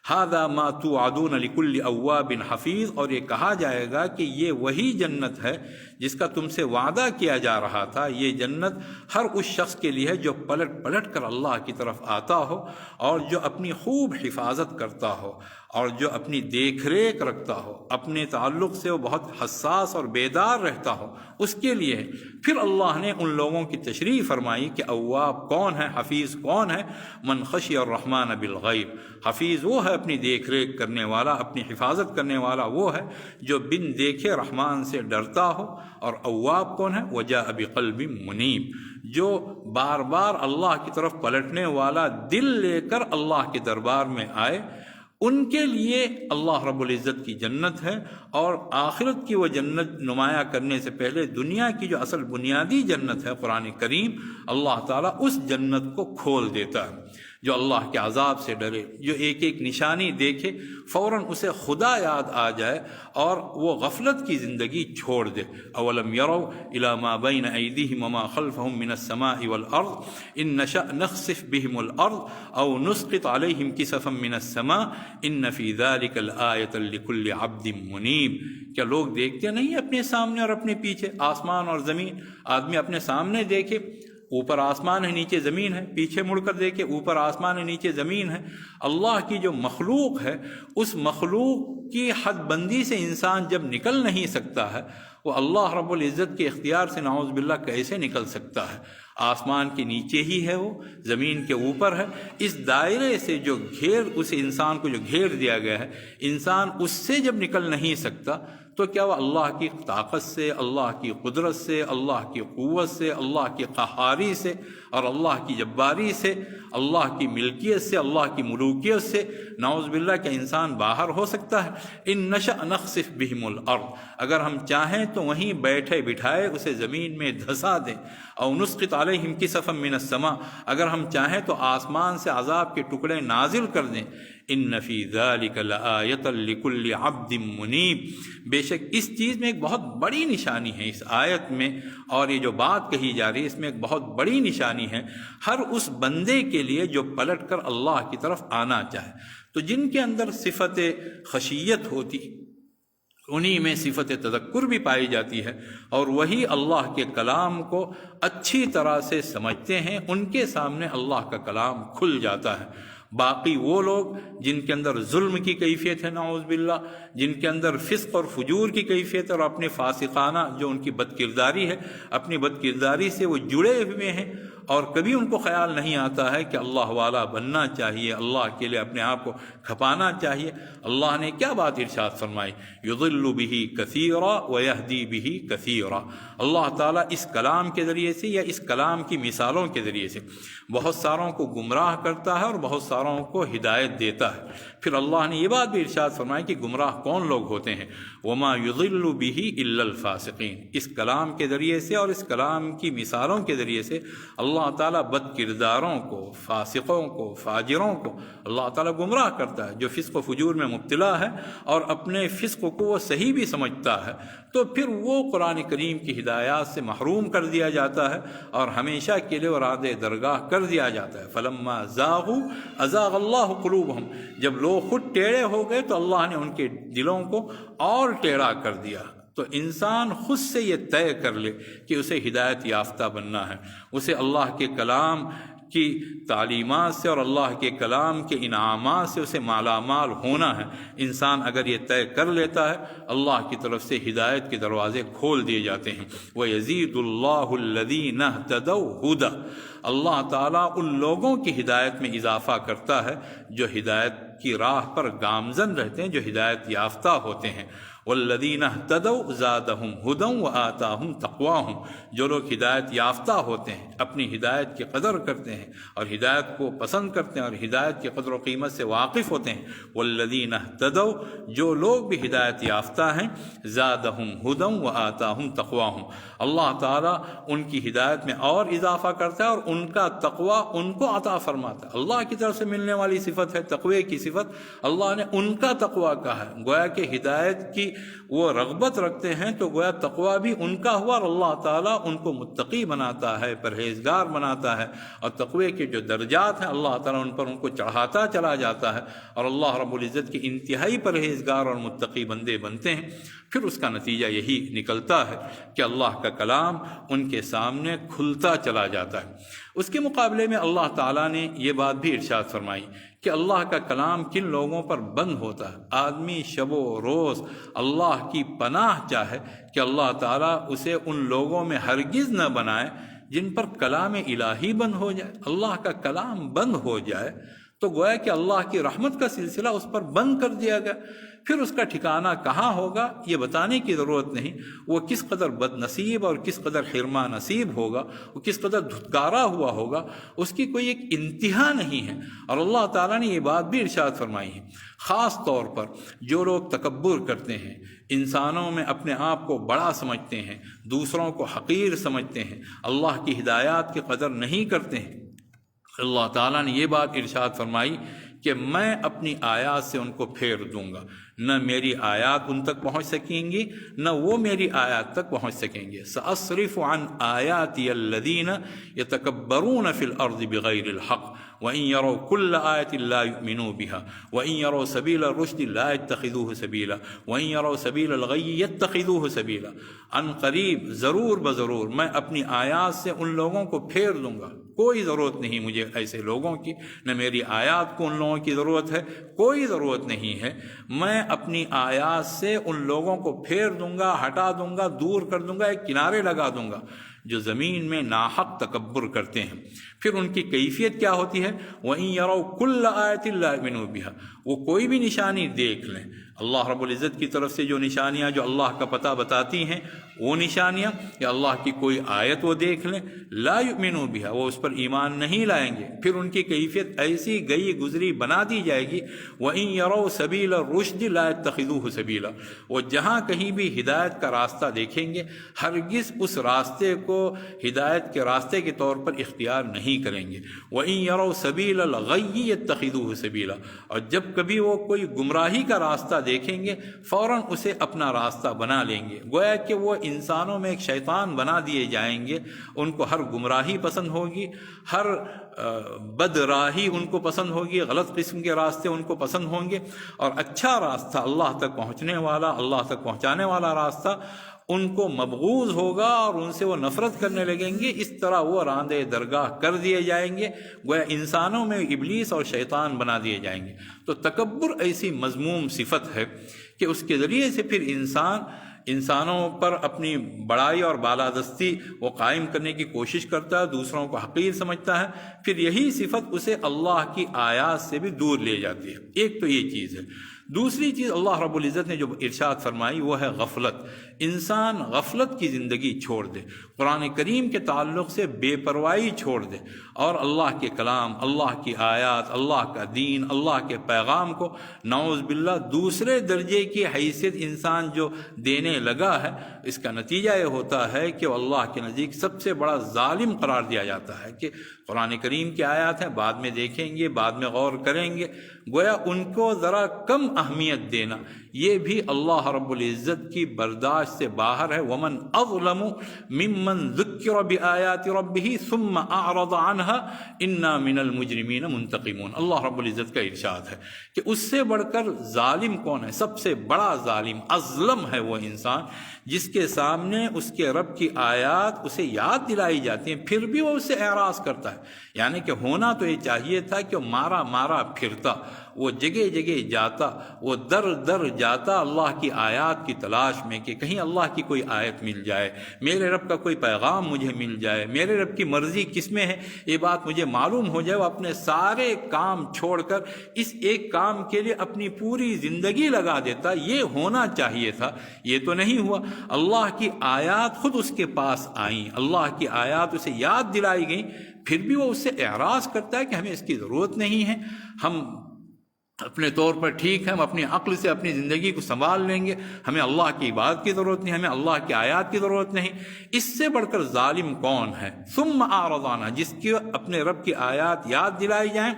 هَذَا مَا تُوعَدُونَ لِكُلِّ أَوَّابٍ حَفِيظٍ، اور یہ کہا جائے گا کہ یہ وہی جنت ہے جس کا تم سے وعدہ کیا جا رہا تھا۔ یہ جنت ہر اس شخص کے لیے ہے جو پلٹ کر اللہ کی طرف آتا ہو، اور جو اپنی خوب حفاظت کرتا ہو، اور جو اپنی دیکھ ریکھ رکھتا ہو، اپنے تعلق سے وہ بہت حساس اور بیدار رہتا ہو، اس کے لیے ہے۔ پھر اللہ نے ان لوگوں کی تشریح فرمائی کہ اواب کون ہے، حفیظ کون ہے۔ من خشی الرحمن بالغیب، حفیظ وہ ہے اپنی دیکھ ریکھ کرنے والا، اپنی حفاظت کرنے والا وہ ہے جو بن دیکھے رحمان سے ڈرتا ہو۔ اور اواب کون ہے؟ وجاء بقلب منیب، جو بار بار اللہ کی طرف پلٹنے والا دل لے کر اللہ کے دربار میں آئے، ان کے لیے اللہ رب العزت کی جنت ہے۔ اور آخرت کی وہ جنت نمایاں کرنے سے پہلے دنیا کی جو اصل بنیادی جنت ہے قرآن کریم، اللہ تعالیٰ اس جنت کو کھول دیتا ہے۔ جو اللہ کے عذاب سے ڈرے، جو ایک ایک نشانی دیکھے فوراً اسے خدا یاد آ جائے اور وہ غفلت کی زندگی چھوڑ دے۔ اولم یروا الی ما بین ایدیہم وما خلفہم من السماء والارض ان نشأ نخسف بهم الارض او نسقط علیہم کسفا من السماء ان فی ذلک لآیۃ لکل عبد منیب۔ کیا لوگ دیکھتے نہیں اپنے سامنے اور اپنے پیچھے، آسمان اور زمین؟ آدمی اپنے سامنے دیکھے، اوپر آسمان ہے نیچے زمین ہے، پیچھے مڑ کر دیکھے اوپر آسمان ہے نیچے زمین ہے۔ اللہ کی جو مخلوق ہے، اس مخلوق کی حد بندی سے انسان جب نکل نہیں سکتا ہے، وہ اللہ رب العزت کے اختیار سے نعوذ باللہ کیسے نکل سکتا ہے؟ آسمان کے نیچے ہی ہے وہ، زمین کے اوپر ہے۔ اس دائرے سے جو اس انسان کو جو گھیر دیا گیا ہے، انسان اس سے جب نکل نہیں سکتا تو کیا وہ اللہ کی طاقت سے، اللہ کی قدرت سے، اللہ کی قوت سے، اللہ کی قہاری سے اور اللہ کی جباری سے، اللہ کی ملکیت سے، اللہ کی ملوکیت سے نعوذ باللہ کہ انسان باہر ہو سکتا ہے؟ ان نشأ نخسف بہم الارض، اگر ہم چاہیں تو وہیں بیٹھے بٹھائے اسے زمین میں دھسا دیں۔ او نسقط علیہم کسفا من السماء، اگر ہم چاہیں تو آسمان سے عذاب کے ٹکڑے نازل کر دیں۔ ان فی ذلک لآیۃ لکل عبد منیب، بے شک اس چیز میں ایک بہت بڑی نشانی ہے اس آیت میں، اور یہ جو بات کہی جا رہی ہے اس میں ایک بہت بڑی نشانی ہے ہر اس بندے کے لیے جو پلٹ کر اللہ کی طرف آنا چاہے۔ تو جن کے اندر صفت خشیت ہوتی، انہی میں صفت تذکر بھی پائی جاتی ہے، اور وہی اللہ کے کلام کو اچھی طرح سے سمجھتے ہیں، ان کے سامنے اللہ کا کلام کھل جاتا ہے۔ باقی وہ لوگ جن کے اندر ظلم کی کیفیت ہے نعوذ باللہ، جن کے اندر فسق اور فجور کی کیفیت اور اپنے فاسقانہ جو ان کی بد کرداری ہے، اپنی بد کرداری سے وہ جڑے ہوئے ہیں، اور کبھی ان کو خیال نہیں آتا ہے کہ اللہ والا بننا چاہیے، اللہ کے لیے اپنے آپ کو کھپانا چاہیے۔ اللہ نے کیا بات ارشاد فرمائی؟ یضل بہ کثیرا ویہدی بہ کثیرا، اللہ تعالیٰ اس کلام کے ذریعے سے یا اس کلام کی مثالوں کے ذریعے سے بہت ساروں کو گمراہ کرتا ہے اور بہت ساروں کو ہدایت دیتا ہے۔ پھر اللہ نے یہ بات بھی ارشاد فرمائی کہ گمراہ کون لوگ ہوتے ہیں؟ وما یضل بہ الا الفاسقین، اس کلام کے ذریعے سے اور اس کلام کی مثالوں کے ذریعے سے اللہ تعالیٰ بد کرداروں کو، فاسقوں کو، فاجروں کو اللہ تعالیٰ گمراہ کرتا ہے۔ جو فسق و فجور میں مبتلا ہے اور اپنے فسق کو وہ صحیح بھی سمجھتا ہے، تو پھر وہ قرآن کریم کی ہدایات سے محروم کر دیا جاتا ہے اور ہمیشہ کے لیے راد درگاہ کر دیا جاتا ہے۔ فلما زاغوا ازاغ اللہ قلوبہم، جب لوگ خود ٹیڑھے ہو گئے تو اللہ نے ان کے دلوں کو اور ٹیڑھا کر دیا۔ تو انسان خود سے یہ طے کر لے کہ اسے ہدایت یافتہ بننا ہے، اسے اللہ کے کلام کی تعلیمات سے اور اللہ کے کلام کے انعامات سے اسے مالا مال ہونا ہے۔ انسان اگر یہ طے کر لیتا ہے، اللہ کی طرف سے ہدایت کے دروازے کھول دیے جاتے ہیں۔ وَيَزِيدُ اللَّهُ الَّذِينَ اهْتَدَوْا هُدًى، اللہ تعالیٰ ان لوگوں کی ہدایت میں اضافہ کرتا ہے جو ہدایت کی راہ پر گامزن رہتے ہیں، جو ہدایت یافتہ ہوتے ہیں۔ والذین اہتدوا زادہم ھدی وآتاہم تقواہم، جو لوگ ہدایت یافتہ ہوتے ہیں، اپنی ہدایت کی قدر کرتے ہیں اور ہدایت کو پسند کرتے ہیں اور ہدایت کی قدر و قیمت سے واقف ہوتے ہیں۔ والذین اہتدوا، جو لوگ بھی ہدایت یافتہ ہیں، زادہم ھدی وآتاہم تقواہم، اللہ تعالیٰ ان کی ہدایت میں اور اضافہ کرتا ہے اور ان کا تقوی ان کو عطا فرماتا ہے۔ اللہ کی طرف سے ملنے والی صفت ہے تقوی کی صفت، اللہ نے ان کا تقوی کہا ہے، گویا کہ ہدایت کی وہ رغبت رکھتے ہیں تو گویا تقوی بھی ان کا ہوا، اور اللہ تعالیٰ ان کو متقی بناتا ہے، پرہیزگار بناتا ہے، اور تقوی کے جو درجات ہیں اللہ تعالیٰ ان پر ان کو چڑھاتا چلا جاتا ہے، اور اللہ رب العزت کے انتہائی پرہیزگار اور متقی بندے بنتے ہیں۔ پھر اس کا نتیجہ یہی نکلتا ہے کہ اللہ کا کلام ان کے سامنے کھلتا چلا جاتا ہے۔ اس کے مقابلے میں اللہ تعالیٰ نے یہ بات بھی ارشاد فرمائی کہ اللہ کا کلام کن لوگوں پر بند ہوتا ہے۔ آدمی شب و روز اللہ کی پناہ چاہے کہ اللہ تعالیٰ اسے ان لوگوں میں ہرگز نہ بنائے جن پر کلام الہی بند ہو جائے۔ اللہ کا کلام بند ہو جائے تو گویا کہ اللہ کی رحمت کا سلسلہ اس پر بند کر دیا گیا۔ پھر اس کا ٹھکانہ کہاں ہوگا یہ بتانے کی ضرورت نہیں، وہ کس قدر بد نصیب اور کس قدر حرمہ نصیب ہوگا، وہ کس قدر دھتکارا ہوا ہوگا، اس کی کوئی ایک انتہا نہیں ہے۔ اور اللہ تعالیٰ نے یہ بات بھی ارشاد فرمائی ہے، خاص طور پر جو لوگ تکبر کرتے ہیں، انسانوں میں اپنے آپ کو بڑا سمجھتے ہیں، دوسروں کو حقیر سمجھتے ہیں، اللہ کی ہدایات کی قدر نہیں کرتے ہیں، اللہ تعالیٰ نے یہ بات ارشاد فرمائی کہ میں اپنی آیات سے ان کو پھیر دوں گا، نہ میری آیات ان تک پہنچ سکیں گی نہ وہ میری آیات تک پہنچ سکیں گے۔ سأصرف عن آیاتی الذین یتکبرون فی الارض بغیر الحق وَإِن يَرَوْا كُلَّ آیَةٍ لَا يُؤْمِنُوا بِهَا وَإِن يَرَوْا سَبِيلَ الرُّشْدِ لَا يَتَّخِذُوهُ سَبِيلًا وَإِن يَرَوْا سَبِيلَ الْغَيِّ يَتَّخِذُوهُ سَبِيلًا۔ ان قریب ضرور بضرور میں اپنی آیات سے ان لوگوں کو پھیر دوں گا، کوئی ضرورت نہیں مجھے ایسے لوگوں کی، نہ میری آیات کو ان لوگوں کی ضرورت ہے، کوئی ضرورت نہیں ہے، میں اپنی آیات سے ان لوگوں کو پھیر دوں گا، ہٹا دوں گا، دور کر دوں گا، ایک کنارے لگا دوں گا جو زمین میں ناحق تکبر کرتے ہیں۔ پھر ان کی کیفیت کیا ہوتی ہے؟ وَإِن يَرَوْا كُلَّ آیَةٍ لَا يُؤْمِنُوا بِهَا، وہ کوئی بھی نشانی دیکھ لیں، اللہ رب العزت کی طرف سے جو نشانیاں جو اللہ کا پتہ بتاتی ہیں وہ نشانیاں، یا اللہ کی کوئی آیت وہ دیکھ لیں، لا یؤمنوا بها، وہ اس پر ایمان نہیں لائیں گے۔ پھر ان کی کیفیت ایسی گئی گزری بنا دی جائے گی، وَإِن يَرَوْا سَبِيلَ الرُّشْدِ لَا يَتَّخِذُوهُ سَبِيلًا، وہ جہاں کہیں بھی ہدایت کا راستہ دیکھیں گے ہرگز اس راستے کو ہدایت کے راستے کے طور پر اختیار نہیں کریں گے۔ وَإِن يَرَوْا سَبِيلَ الْغَيِّ يَتَّخِذُوهُ سَبِيلًا، اور جب کبھی وہ کوئی گمراہی کا راستہ دیکھیں گے فوراً اسے اپنا راستہ بنا لیں گے، گویا کہ وہ انسانوں میں ایک شیطان بنا دیے جائیں گے، ان کو ہر گمراہی پسند ہوگی، ہر بد راہی ان کو پسند ہوگی، غلط قسم کے راستے ان کو پسند ہوں گے، اور اچھا راستہ اللہ تک پہنچنے والا، اللہ تک پہنچانے والا راستہ ان کو مبغوض ہوگا اور ان سے وہ نفرت کرنے لگیں گے۔ اس طرح وہ راندے درگاہ کر دیے جائیں گے، گویا انسانوں میں ابلیس اور شیطان بنا دیے جائیں گے۔ تو تکبر ایسی مذموم صفت ہے کہ اس کے ذریعے سے پھر انسانوں پر اپنی بڑائی اور بالادستی وہ قائم کرنے کی کوشش کرتا ہے، دوسروں کو حقیر سمجھتا ہے، پھر یہی صفت اسے اللہ کی آیات سے بھی دور لے جاتی ہے۔ ایک تو یہ چیز ہے۔ دوسری چیز اللہ رب العزت نے جو ارشاد فرمائی وہ ہے غفلت۔ انسان غفلت کی زندگی چھوڑ دے، قرآن کریم کے تعلق سے بے پرواہی چھوڑ دے، اور اللہ کے کلام، اللہ کی آیات، اللہ کا دین، اللہ کے پیغام کو نعوذ باللہ دوسرے درجے کی حیثیت انسان جو دینے لگا ہے، اس کا نتیجہ یہ ہوتا ہے کہ وہ اللہ کے نزدیک سب سے بڑا ظالم قرار دیا جاتا ہے کہ قرآن کریم کی آیات ہیں، بعد میں دیکھیں گے، بعد میں غور کریں گے، گویا ان کو ذرا کم اہمیت دینا یہ بھی اللہ رب العزت کی برداشت سے باہر ہے۔ ومن اظلم ممن ذکر بآیات ربہ ثم اعرض عنها انا من المجرمین منتقمون۔ اللہ رب العزت کا ارشاد ہے کہ اس سے بڑھ کر ظالم کون ہے؟ سب سے بڑا ظالم اظلم ہے وہ انسان جس کے سامنے اس کے رب کی آیات اسے یاد دلائی جاتی ہیں پھر بھی وہ اس سے اعراض کرتا ہے۔ یعنی کہ ہونا تو یہ چاہیے تھا کہ مارا مارا پھرتا، وہ جگہ جگہ جاتا، وہ در در جاتا اللہ کی آیات کی تلاش میں کہ کہیں اللہ کی کوئی آیت مل جائے، میرے رب کا کوئی پیغام مجھے مل جائے، میرے رب کی مرضی کس میں ہے یہ بات مجھے معلوم ہو جائے۔ وہ اپنے سارے کام چھوڑ کر اس ایک کام کے لیے اپنی پوری زندگی لگا دیتا۔ یہ ہونا چاہیے تھا، یہ تو نہیں ہوا۔ اللہ کی آیات خود اس کے پاس آئیں، اللہ کی آیات اسے یاد دلائی گئیں، پھر بھی وہ اس سے اعراض کرتا ہے کہ ہمیں اس کی ضرورت نہیں ہے، ہم اپنے طور پر ٹھیک ہے، ہم اپنی عقل سے اپنی زندگی کو سنبھال لیں گے، ہمیں اللہ کی عبادت کی ضرورت نہیں، ہمیں اللہ کی آیات کی ضرورت نہیں۔ اس سے بڑھ کر ظالم کون ہے؟ ثم اعرض عنہ، جس کی اپنے رب کی آیات یاد دلائی جائیں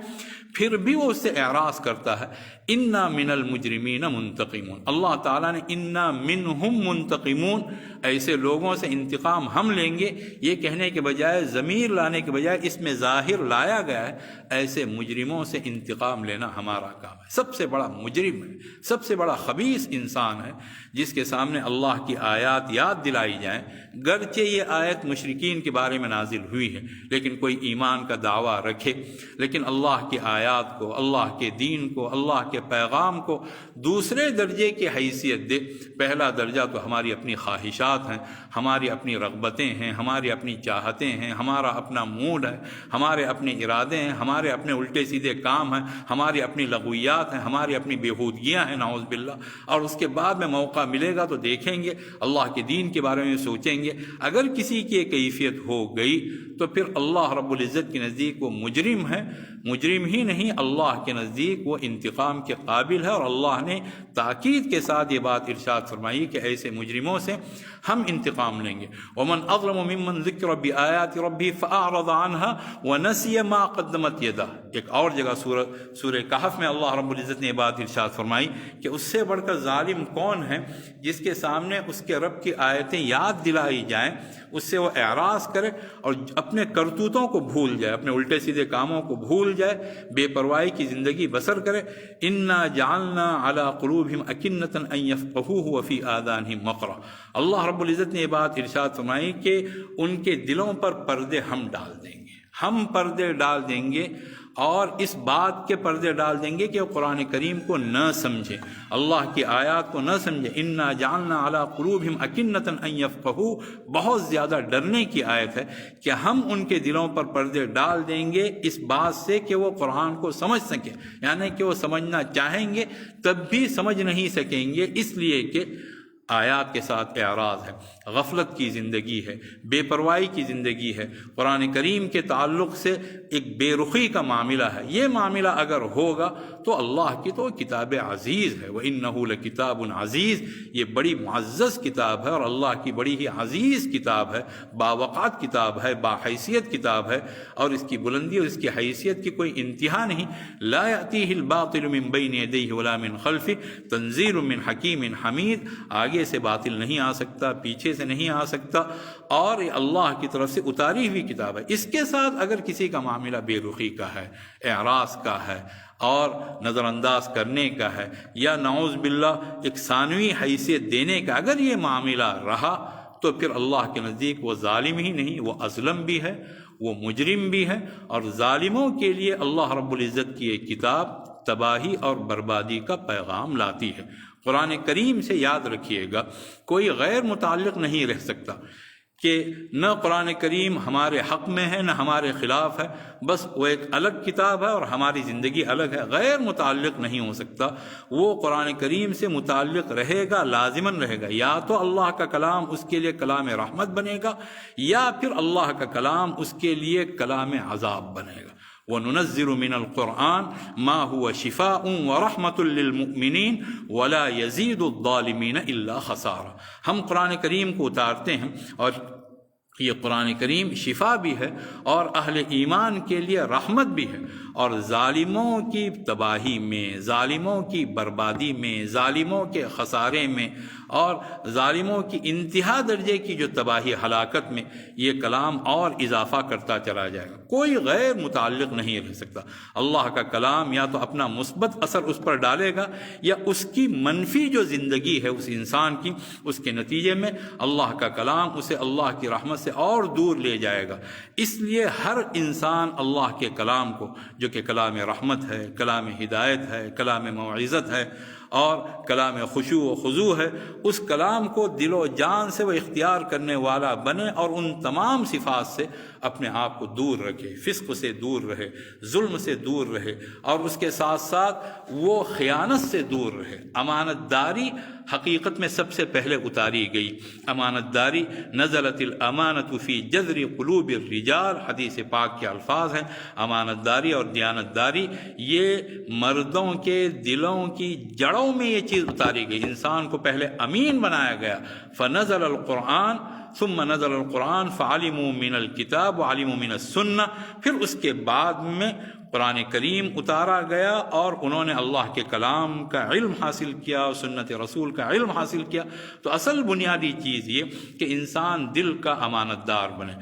پھر بھی وہ اس سے اعراض کرتا ہے۔ انا من المجرمین منتقمون، اللہ تعالیٰ نے انا منہم منتقمون، ایسے لوگوں سے انتقام ہم لیں گے، یہ کہنے کے بجائے ضمیر لانے کے بجائے اس میں ظاہر لایا گیا ہے، ایسے مجرموں سے انتقام لینا ہمارا کام ہے۔ سب سے بڑا مجرم ہے، سب سے بڑا خبیث انسان ہے جس کے سامنے اللہ کی آیات یاد دلائی جائیں، گرچہ یہ آیت مشرکین کے بارے میں نازل ہوئی ہے لیکن کوئی ایمان کا دعویٰ رکھے لیکن اللہ کی آیات کو، اللہ کے دین کو، اللہ کے پیغام کو دوسرے درجے کی حیثیت دے۔ پہلا درجہ تو ہماری اپنی خواہشات ہیں، ہماری اپنی رغبتیں ہیں، ہماری اپنی چاہتیں ہیں، ہمارا اپنا موڈ ہے، ہمارے اپنے ارادے ہیں، ہمارے اپنے الٹے سیدھے کام ہیں، ہماری اپنی لغویات ہیں، ہماری اپنی بےہودگیاں ہیں نعوذ باللہ۔ اور اس کے بعد میں موقع ملے گا تو دیکھیں گے، اللہ کے دین کے بارے میں سوچیں گے۔ اگر کسی کی ایک کیفیت ہو گئی تو پھر اللہ رب العزت کے نزدیک وہ مجرم ہے، مجرم ہی نہیں اللہ کے نزدیک وہ انتقام کے قابل ہے۔ اور اللہ نے تاکید کے ساتھ یہ بات ارشاد فرمائی کہ ایسے مجرموں سے ہم انتقام لیں گے۔ ومن اظلم ممن ذکر بآیات ربہ فاعرض عنها ونسی ما قدمت یدہ۔ ایک اور جگہ سورہ کہف میں اللہ رب العزت نے یہ بات ارشاد فرمائی کہ اس سے بڑھ کر ظالم کون ہے جس کے سامنے اس کے رب کی آیتیں یاد دلائی جائیں، اس سے وہ اعراض کرے اور اپنے کرتوتوں کو بھول جائے، اپنے الٹے سیدھے کاموں کو بھول جائے، بے پرواہی کی زندگی بسر کرے۔ انا جعلنا علی قلوبہم اکنۃ ان یفقہوہ وفی آذانہم وقرا۔ اللہ رب العزت نے یہ بات ارشاد فرمائی کہ ان کے دلوں پر پردے ہم ڈال دیں گے، ہم پردے ڈال دیں گے، اور اس بات کے پردے ڈال دیں گے کہ وہ قرآن کریم کو نہ سمجھے، اللہ کی آیات کو نہ سمجھے۔ انا جعلنا علی قلوبہم اکنۃ ان یفقہوہ، بہت زیادہ ڈرنے کی آیت ہے کہ ہم ان کے دلوں پر پردے ڈال دیں گے اس بات سے کہ وہ قرآن کو سمجھ سکیں، یعنی کہ وہ سمجھنا چاہیں گے تب بھی سمجھ نہیں سکیں گے، اس لیے کہ آیات کے ساتھ اعراض ہے، غفلت کی زندگی ہے، بے پرواہی کی زندگی ہے، قرآن کریم کے تعلق سے ایک بے رخی کا معاملہ ہے۔ یہ معاملہ اگر ہوگا تو اللہ کی تو کتاب عزیز ہے، وَإِنَّهُ لَكِتَابٌ عزیز، یہ بڑی معزز کتاب ہے اور اللہ کی بڑی ہی عزیز کتاب ہے، باوقات کتاب ہے، باحیثیت کتاب ہے، اور اس کی بلندی اور اس کی حیثیت کی کوئی انتہا نہیں۔ لا يأتيه الباطل من بین یدیہ ولا من خلفہ تنزیل من حکیم حمید، آگے سے باطل نہیں آ سکتا، پیچھے سے نہیں آ سکتا، اور یہ اللہ کی طرف سے اتاری ہوئی کتاب ہے۔ اس کے ساتھ اگر کسی کا معاملہ بے رخی کا ہے، اعراض کا ہے اور نظر انداز کرنے کا ہے، یا نعوذ باللہ ایک ثانوی حیثیت دینے کا اگر یہ معاملہ رہا تو پھر اللہ کے نزدیک وہ ظالم ہی نہیں، وہ اظلم بھی ہے، وہ مجرم بھی ہے۔ اور ظالموں کے لیے اللہ رب العزت کی ایک کتاب تباہی اور بربادی کا پیغام لاتی ہے۔ قرآن کریم سے یاد رکھیے گا، کوئی غیر متعلق نہیں رہ سکتا کہ نہ قرآن کریم ہمارے حق میں ہے نہ ہمارے خلاف ہے، بس وہ ایک الگ کتاب ہے اور ہماری زندگی الگ ہے، غیر متعلق نہیں ہو سکتا۔ وہ قرآن کریم سے متعلق رہے گا، لازماً رہے گا، یا تو اللہ کا کلام اس کے لیے کلام رحمت بنے گا، یا پھر اللہ کا کلام اس کے لیے کلام عذاب بنے گا۔ وَنُنَزِّلُ مِنَ الْقُرْآنِ مَا هُوَ شِفَاءٌ وَرَحْمَةٌ لِّلْمُؤْمِنِينَ وَلَا يَزِيدُ الظَّالِمِينَ إِلَّا خَسَارًا۔ ہم قرآن کریم کو اتارتے ہیں اور یہ قرآن کریم شفا بھی ہے اور اہل ایمان کے لیے رحمت بھی ہے، اور ظالموں کی تباہی میں، ظالموں کی بربادی میں، ظالموں کے خسارے میں اور ظالموں کی انتہا درجے کی جو تباہی ہلاکت میں یہ کلام اور اضافہ کرتا چلا جائے گا۔ کوئی غیر متعلق نہیں رہ سکتا۔ اللہ کا کلام یا تو اپنا مثبت اثر اس پر ڈالے گا یا اس کی منفی جو زندگی ہے اس انسان کی، اس کے نتیجے میں اللہ کا کلام اسے اللہ کی رحمت سے اور دور لے جائے گا۔ اس لیے ہر انسان اللہ کے کلام کو، جو کہ کلام رحمت ہے، کلام ہدایت ہے، کلام موعظت ہے اور کلام خشوع و خضوع ہے، اس کلام کو دل و جان سے وہ اختیار کرنے والا بنے اور ان تمام صفات سے اپنے آپ کو دور رکھے، فسق سے دور رہے، ظلم سے دور رہے اور اس کے ساتھ ساتھ وہ خیانت سے دور رہے۔ امانت داری حقیقت میں سب سے پہلے اتاری گئی۔ امانت داری نزلت الامانۃ فی جذر قلوب الرجال، حدیث پاک کے الفاظ ہیں۔ امانت داری اور دیانت داری یہ مردوں کے دلوں کی جڑوں میں یہ چیز اتاری گئی۔ انسان کو پہلے امین بنایا گیا، فنزل القرآن ثم نزل القرآن فعلموا من الکتاب وعلموا من السنہ، پھر اس کے بعد میں قرآن کریم اتارا گیا اور انہوں نے اللہ کے کلام کا علم حاصل کیا اور سنت رسول کا علم حاصل کیا۔ تو اصل بنیادی چیز یہ کہ انسان دل کا امانت دار بنے،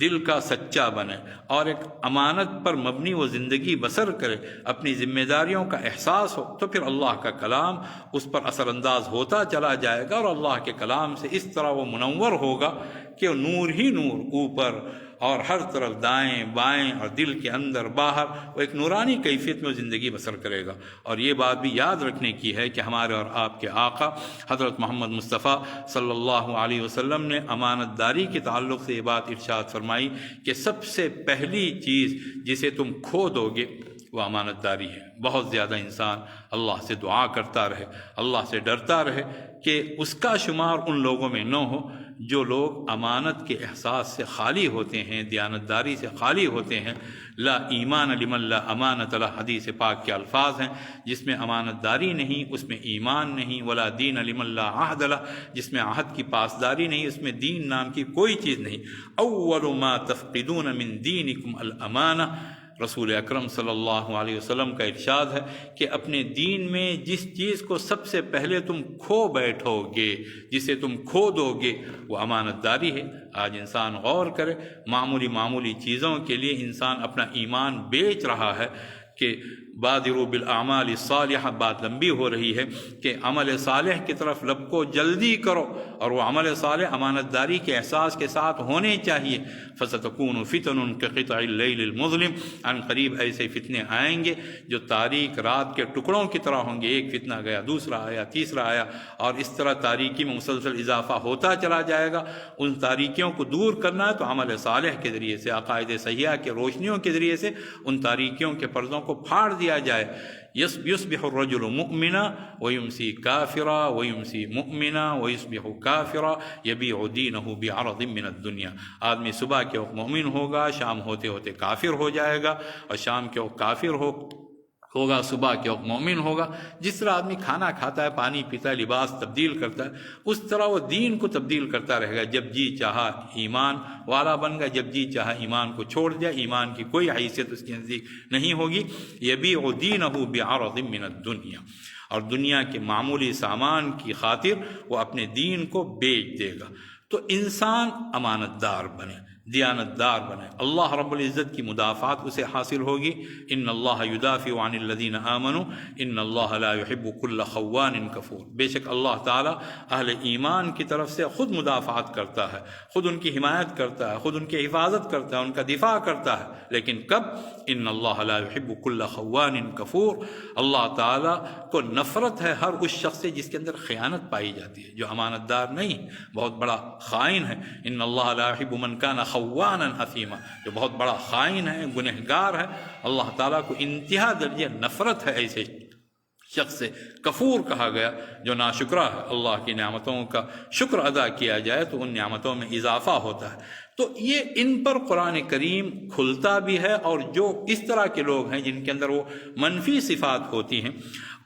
دل کا سچا بنے اور ایک امانت پر مبنی وہ زندگی بسر کرے، اپنی ذمہ داریوں کا احساس ہو، تو پھر اللہ کا کلام اس پر اثر انداز ہوتا چلا جائے گا اور اللہ کے کلام سے اس طرح وہ منور ہوگا کہ نور ہی نور اوپر اور ہر طرف دائیں بائیں اور دل کے اندر باہر وہ ایک نورانی کیفیت میں وہ زندگی بسر کرے گا۔ اور یہ بات بھی یاد رکھنے کی ہے کہ ہمارے اور آپ کے آقا حضرت محمد مصطفیٰ صلی اللہ علیہ وسلم نے امانت داری کے تعلق سے یہ بات ارشاد فرمائی کہ سب سے پہلی چیز جسے تم کھو دو گے وہ امانت داری ہے۔ بہت زیادہ انسان اللہ سے دعا کرتا رہے، اللہ سے ڈرتا رہے کہ اس کا شمار ان لوگوں میں نہ ہو جو لوگ امانت کے احساس سے خالی ہوتے ہیں، دیانت داری سے خالی ہوتے ہیں۔ لا ایمان لمن لا امانت لہ، حدیث پاک کے الفاظ ہیں، جس میں امانت داری نہیں اس میں ایمان نہیں، ولا دین لمن لا عہد لہ، جس میں عہد کی پاسداری نہیں اس میں دین نام کی کوئی چیز نہیں۔ اول ما تفقدون من دینکم الامانہ، رسول اکرم صلی اللہ علیہ وسلم کا ارشاد ہے کہ اپنے دین میں جس چیز کو سب سے پہلے تم کھو بیٹھو گے، جسے تم کھو دو گے، وہ امانت داری ہے۔ آج انسان غور کرے، معمولی چیزوں کے لیے انسان اپنا ایمان بیچ رہا ہے کہ بادروا بالاعمال الصالحہ، بات لمبی ہو رہی ہے کہ عمل صالح کی طرف لپکو، جلدی کرو، اور وہ عمل صالح امانت داری کے احساس کے ساتھ ہونے چاہیے۔ فَسَتَكُونُ فِتَنٌ كَقِطْعِ اللَّيْلِ الْمُظْلِمِ، عن قریب ایسے فتنے آئیں گے جو تاریک رات کے ٹکڑوں کی طرح ہوں گے، ایک فتنہ گیا، دوسرا آیا، تیسرا آیا، اور اس طرح تاریکی میں مسلسل اضافہ ہوتا چلا جائے گا۔ ان تاریکیوں کو دور کرنا ہے تو عمل صالح کے ذریعے سے، عقائد صحیحہ کے روشنیوں کے ذریعے سے ان تاریکیوں کے پردوں کو پھاڑ دیا جائے۔ یصبح الرجل مؤمنا ویمسی کافرا ویمسی مؤمنا ویصبح کافرا یبیع دینہ بعرض من الدنیا، آدمی صبح کے وقت مومن ہوگا، شام ہوتے ہوتے کافر ہو جائے گا، اور شام کے وقت کافر ہوگا، صبح کے وقت مومن ہوگا۔ جس طرح آدمی کھانا کھاتا ہے، پانی پیتا ہے، لباس تبدیل کرتا ہے، اس طرح وہ دین کو تبدیل کرتا رہے گا۔ جب جی چاہا ایمان والا بن گیا، جب جی چاہا ایمان کو چھوڑ دیا، ایمان کی کوئی حیثیت اس کے نزدیک نہیں ہوگی۔ یبیع دینہ بعرض من الدنیا، اور دنیا کے معمولی سامان کی خاطر وہ اپنے دین کو بیچ دے گا۔ تو انسان امانت دار بنے، دیانت دار بنے، اللہ رب العزت کی مدافعات اسے حاصل ہوگی۔ ان اللہ یدافع عن الذین آمنوا ان اللہ لا يحب كل خوان کفور، بے شک اللہ تعالیٰ اہل ایمان کی طرف سے خود مدافعات کرتا ہے، خود ان کی حمایت کرتا ہے، خود ان کی حفاظت کرتا ہے، ان کا دفاع کرتا ہے، لیکن کب؟ ان اللہ لا يحب كل خوان کفور، اللہ تعالیٰ کو نفرت ہے ہر اس شخص سے جس کے اندر خیانت پائی جاتی ہے، جو امانت دار نہیں، بہت بڑا خائن ہے۔ ان اللہ لا يحب من كان خوانا اثیما، جو بہت بڑا خائن ہے، گنہگار ہے، اللہ تعالیٰ کو انتہا درجے نفرت ہے ایسے شخص سے۔ کفور کہا گیا جو ناشکرہ ہے۔ اللہ کی نعمتوں کا شکر ادا کیا جائے تو ان نعمتوں میں اضافہ ہوتا ہے۔ تو یہ ان پر قرآن کریم کھلتا بھی ہے، اور جو اس طرح کے لوگ ہیں جن کے اندر وہ منفی صفات ہوتی ہیں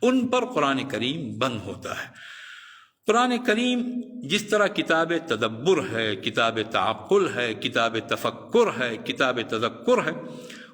ان پر قرآن کریم بند ہوتا ہے۔ قرآن کریم جس طرح کتاب تدبر ہے، کتاب تعقل ہے، کتاب تفکر ہے، کتاب تذکر ہے،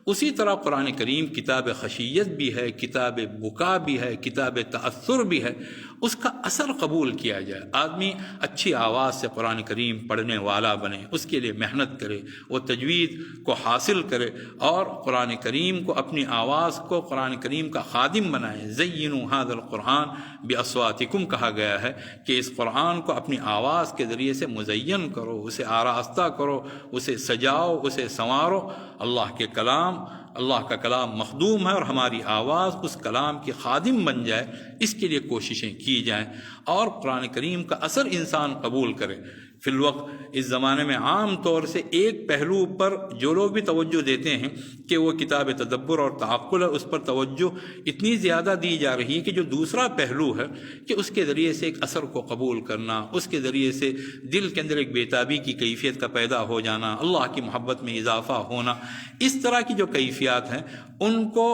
اسی طرح قرآن کریم کتاب خشیت بھی ہے، کتاب بکا بھی ہے، کتاب تأثر بھی ہے، اس کا اثر قبول کیا جائے، آدمی اچھی آواز سے قرآن کریم پڑھنے والا بنے، اس کے لیے محنت کرے، وہ تجوید کو حاصل کرے اور قرآن کریم کو اپنی آواز کو قرآن کریم کا خادم بنائے۔ زینوا ھذا القرآن باصواتکم کہا گیا ہے کہ اس قرآن کو اپنی آواز کے ذریعے سے مزین کرو، اسے آراستہ کرو، اسے سجاؤ، اسے سنوارو۔ اللہ کا کلام مخدوم ہے اور ہماری آواز اس کلام کی خادم بن جائے، اس کے لیے کوششیں کی جائیں اور قرآن کریم کا اثر انسان قبول کرے۔ فی الوقت اس زمانے میں عام طور سے ایک پہلو پر جو لوگ بھی توجہ دیتے ہیں کہ وہ کتاب تدبر اور تعقل ہے، اس پر توجہ اتنی زیادہ دی جا رہی ہے کہ جو دوسرا پہلو ہے کہ اس کے ذریعے سے ایک اثر کو قبول کرنا، اس کے ذریعے سے دل کے اندر ایک بیتابی کی کیفیت کا پیدا ہو جانا، اللہ کی محبت میں اضافہ ہونا، اس طرح کی جو کیفیات ہیں ان کو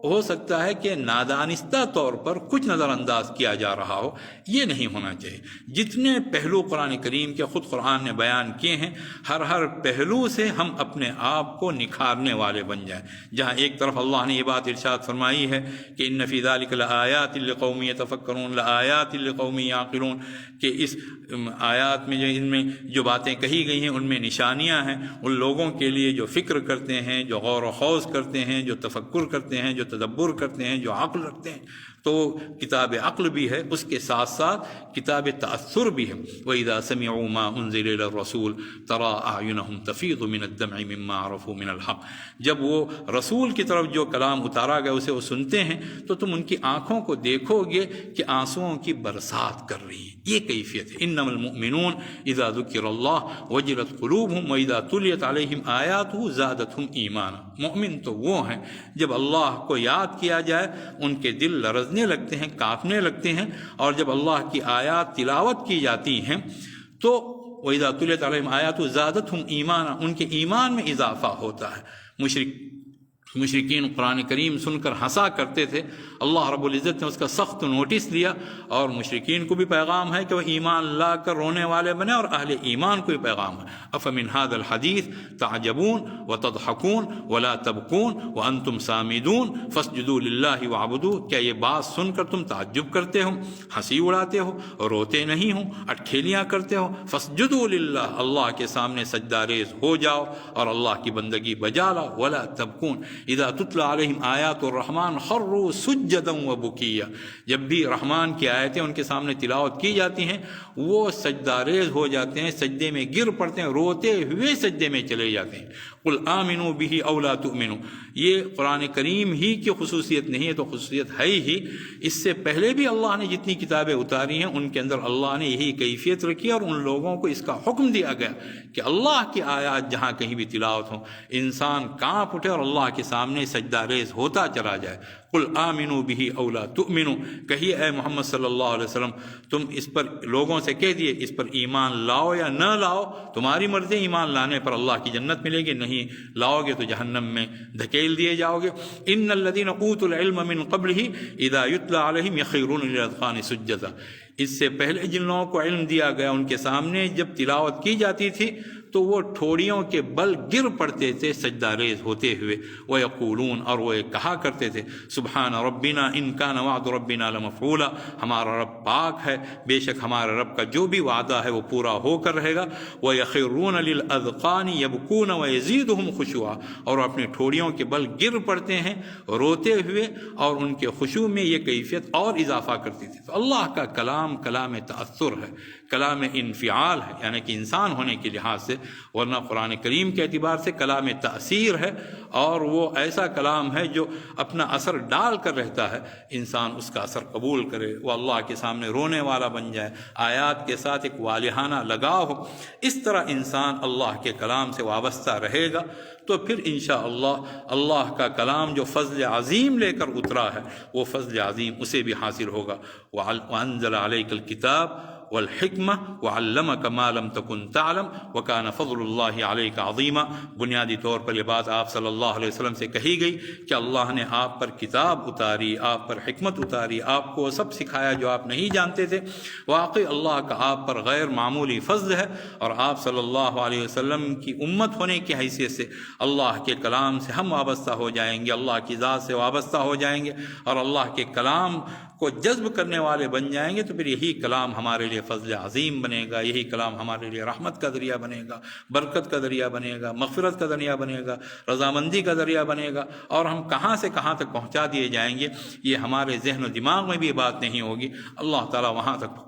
ہو سکتا ہے کہ نادانستہ طور پر کچھ نظر انداز کیا جا رہا ہو، یہ نہیں ہونا چاہیے۔ جتنے پہلو قرآن کریم کے خود قرآن نے بیان کیے ہیں، ہر پہلو سے ہم اپنے آپ کو نکھارنے والے بن جائیں۔ جہاں ایک طرف اللہ نے یہ بات ارشاد فرمائی ہے کہ ان فی ذلک لآیات لقوم یتفکرون، لآیات لقوم یعقلون، کہ اس آیات میں ان میں جو باتیں کہی گئی ہیں ان میں نشانیاں ہیں ان لوگوں کے لیے جو فکر کرتے ہیں، جو غور و خوض کرتے ہیں، جو تفکر کرتے ہیں، جو تدبر کرتے ہیں، جو عقل رکھتے ہیں۔ تو کتاب عقل بھی ہے، اس کے ساتھ ساتھ کتاب تأثر بھی ہے۔ وَإِذَا سَمِعُوا مَا أُنزِلَ إِلَى الرَّسُولِ تَرَىٰ أَعْيُنَهُمْ تَفِيضُ مِنَ الدَّمْعِ مِمَّا عَرَفُوا مِنَ الْحَقِّ، جب وہ رسول کی طرف جو کلام اتارا گیا اسے وہ سنتے ہیں تو تم ان کی آنکھوں کو دیکھو گے کہ آنسوؤں کی برسات کر رہی ہیں۔ یہ کیفیت ہے۔ إِنَّمَا الْمُؤْمِنُونَ إِذَا ذُكِرَ اللَّهُ وَجِلَتْ قُلُوبُهُمْ وَإِذَا تُلِيَتْ عَلَيْهِمْ آيَاتُهُ زَادَتْهُمْ إِيمَانًا، مومن تو وہ ہیں جب اللہ کو یاد کیا جائے ان کے دل لرزنے لگتے ہیں، کانپنے لگتے ہیں، اور جب اللہ کی آیات تلاوت کی جاتی ہیں تو وَإِذَا تُلِيَتْ عَلَيْهِمْ آيَاتُهُ زَادَتْهُمْ إِيمَانًا، ان کے ایمان میں اضافہ ہوتا ہے۔ مشرکین قرآن کریم سن کر ہنسا کرتے تھے، اللہ رب العزت نے اس کا سخت نوٹس لیا، اور مشرکین کو بھی پیغام ہے کہ وہ ایمان لا کر رونے والے بنے، اور اہل ایمان کو بھی پیغام ہے۔ افمن ھذا الحدیث تعجبون وتضحکون ولا تبکون وانتم سامدون فاسجدوا للہ واعبدوا، کیا یہ بات سن کر تم تعجب کرتے ہو، ہنسی اڑاتے ہو، روتے نہیں ہو، اٹکھیلیاں کرتے ہو؟ فاسجدوا للہ، اللہ کے سامنے سجدہ ریز ہو جاؤ اور اللہ کی بندگی بجا لاؤ۔ ولا تبکون اذا تتلی علیہم آیات الرحمن خروا سجدا وبکیا، جب بھی رحمان کی آیتیں ان کے سامنے تلاوت کی جاتی ہیں وہ سجدہ ریز ہو جاتے ہیں، سجدے میں گر پڑتے ہیں، روتے ہوئے سجدے میں چلے جاتے ہیں۔ قل آمنوا به او لا تؤمنوا، یہ قرآن کریم ہی کی خصوصیت نہیں ہے تو خصوصیت ہے ہی، اس سے پہلے بھی اللہ نے جتنی کتابیں اتاری ہیں ان کے اندر اللہ نے یہی کیفیت رکھی، اور ان لوگوں کو اس کا حکم دیا گیا کہ اللہ کی آیات جہاں کہیں بھی تلاوت ہوں انسان کانپ اٹھے اور اللہ کے سامنے سجدہ ریز ہوتا چلا جائے۔ قل آمنوا به او لا تؤمنوا، کہیے اے محمد صلی اللہ علیہ وسلم تم اس پر لوگوں سے کہہ دیے اس پر ایمان لاؤ یا نہ لاؤ، تمہاری مرضی، ایمان لانے پر اللہ کی جنت ملے گی، نہیں لاؤ گے تو جہنم میں دھکیل دیے جاؤ گے۔ ان الذين اوتوا العلم من قبله اذا يتلى عليهم يخرون للاذقان سجدا، اس سے پہلے جن لوگوں کو علم دیا گیا ان کے سامنے جب تلاوت کی جاتی تھی تو وہ ٹھوڑیوں کے بل گر پڑتے تھے سجدہ ریز ہوتے ہوئے۔ وَيَقُولُونَ، اور وہ کہا کرتے تھے سبحان ربنا ان کان وعد ربنا لمفعولا، ہمارا رب پاک ہے، بے شک ہمارے رب کا جو بھی وعدہ ہے وہ پورا ہو کر رہے گا۔ وَيَخِرُّونَ لِلْأَذْقَانِ يَبْكُونَ وَيَزِيدُهُمْ خُشُوعًا، اور اپنی ٹھوڑیوں کے بل گر پڑتے ہیں روتے ہوئے، اور ان کے خشوع میں یہ کیفیت اور اضافہ کرتی تھی۔ تو اللہ کا کلام کلام تأثر ہے، کلام انفعال ہے، یعنی کہ انسان ہونے کے لحاظ سے، ورنہ قرآن کریم کے اعتبار سے کلام تأثیر ہے، اور وہ ایسا کلام ہے جو اپنا اثر ڈال کر رہتا ہے، انسان اس کا اثر قبول کرے، وہ اللہ کے سامنے رونے والا بن جائے، آیات کے ساتھ ایک والہانہ لگاؤ ہو، اس طرح انسان اللہ کے کلام سے وابستہ رہے گا تو پھر انشاءاللہ اللہ کا کلام جو فضل عظیم لے کر اترا ہے وہ فضل عظیم اسے بھی حاصل ہوگا۔ وَأَنزَلَ عَلَيْكَ الْكِتَابَ والحکمہ وعلمک ما لم تکن تعلم وکان فضل اللہ علیک عظیما۔ بنیادی طور پر یہ بات آپ صلی اللہ علیہ وسلم سے کہی گئی کہ اللہ نے آپ پر کتاب اتاری، آپ پر حکمت اتاری، آپ کو وہ سب سکھایا جو آپ نہیں جانتے تھے۔ واقعی اللہ کا آپ پر غیر معمولی فضل ہے، اور آپ صلی اللہ علیہ وسلم کی امت ہونے کی حیثیت سے اللہ کے کلام سے ہم وابستہ ہو جائیں گے، اللہ کی ذات سے وابستہ ہو جائیں گے، اور اللہ کے کلام کو جذب کرنے والے بن جائیں گے، تو پھر یہی کلام ہمارے لیے فضل عظیم بنے گا، یہی کلام ہمارے لیے رحمت کا ذریعہ بنے گا، برکت کا ذریعہ بنے گا، مغفرت کا ذریعہ بنے گا، رضامندی کا ذریعہ بنے گا، اور ہم کہاں سے کہاں تک پہنچا دیے جائیں گے یہ ہمارے ذہن و دماغ میں بھی بات نہیں ہوگی، اللہ تعالیٰ وہاں تک